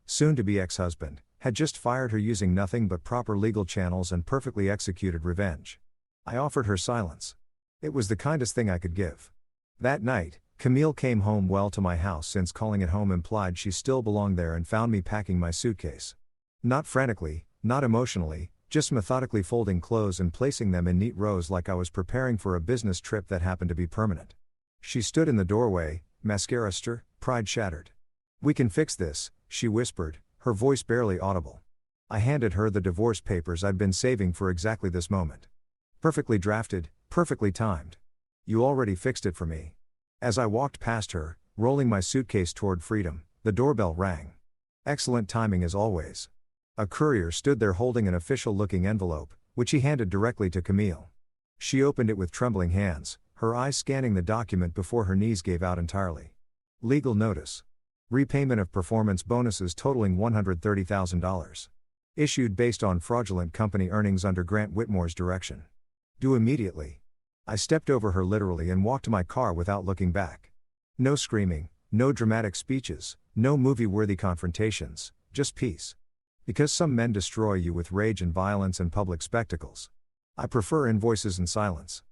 soon-to-be ex-husband, had just fired her using nothing but proper legal channels and perfectly executed revenge. I offered her silence. It was the kindest thing I could give. That night, Camille came home well to my house since calling it home implied she still belonged there and found me packing my suitcase. Not frantically, not emotionally, just methodically folding clothes and placing them in neat rows like I was preparing for a business trip that happened to be permanent. She stood in the doorway, mascara stir, pride shattered. "We can fix this," she whispered, her voice barely audible. I handed her the divorce papers I'd been saving for exactly this moment. Perfectly drafted, perfectly timed. "You already fixed it for me." As I walked past her, rolling my suitcase toward freedom, the doorbell rang. Excellent timing as always. A courier stood there holding an official-looking envelope, which he handed directly to Camille. She opened it with trembling hands, her eyes scanning the document before her knees gave out entirely. Legal notice. Repayment of performance bonuses totaling $130,000. Issued based on fraudulent company earnings under Grant Whitmore's direction. Due immediately. I stepped over her literally and walked to my car without looking back. No screaming, no dramatic speeches, no movie-worthy confrontations, just peace. Because some men destroy you with rage and violence and public spectacles. I prefer invoices and silence.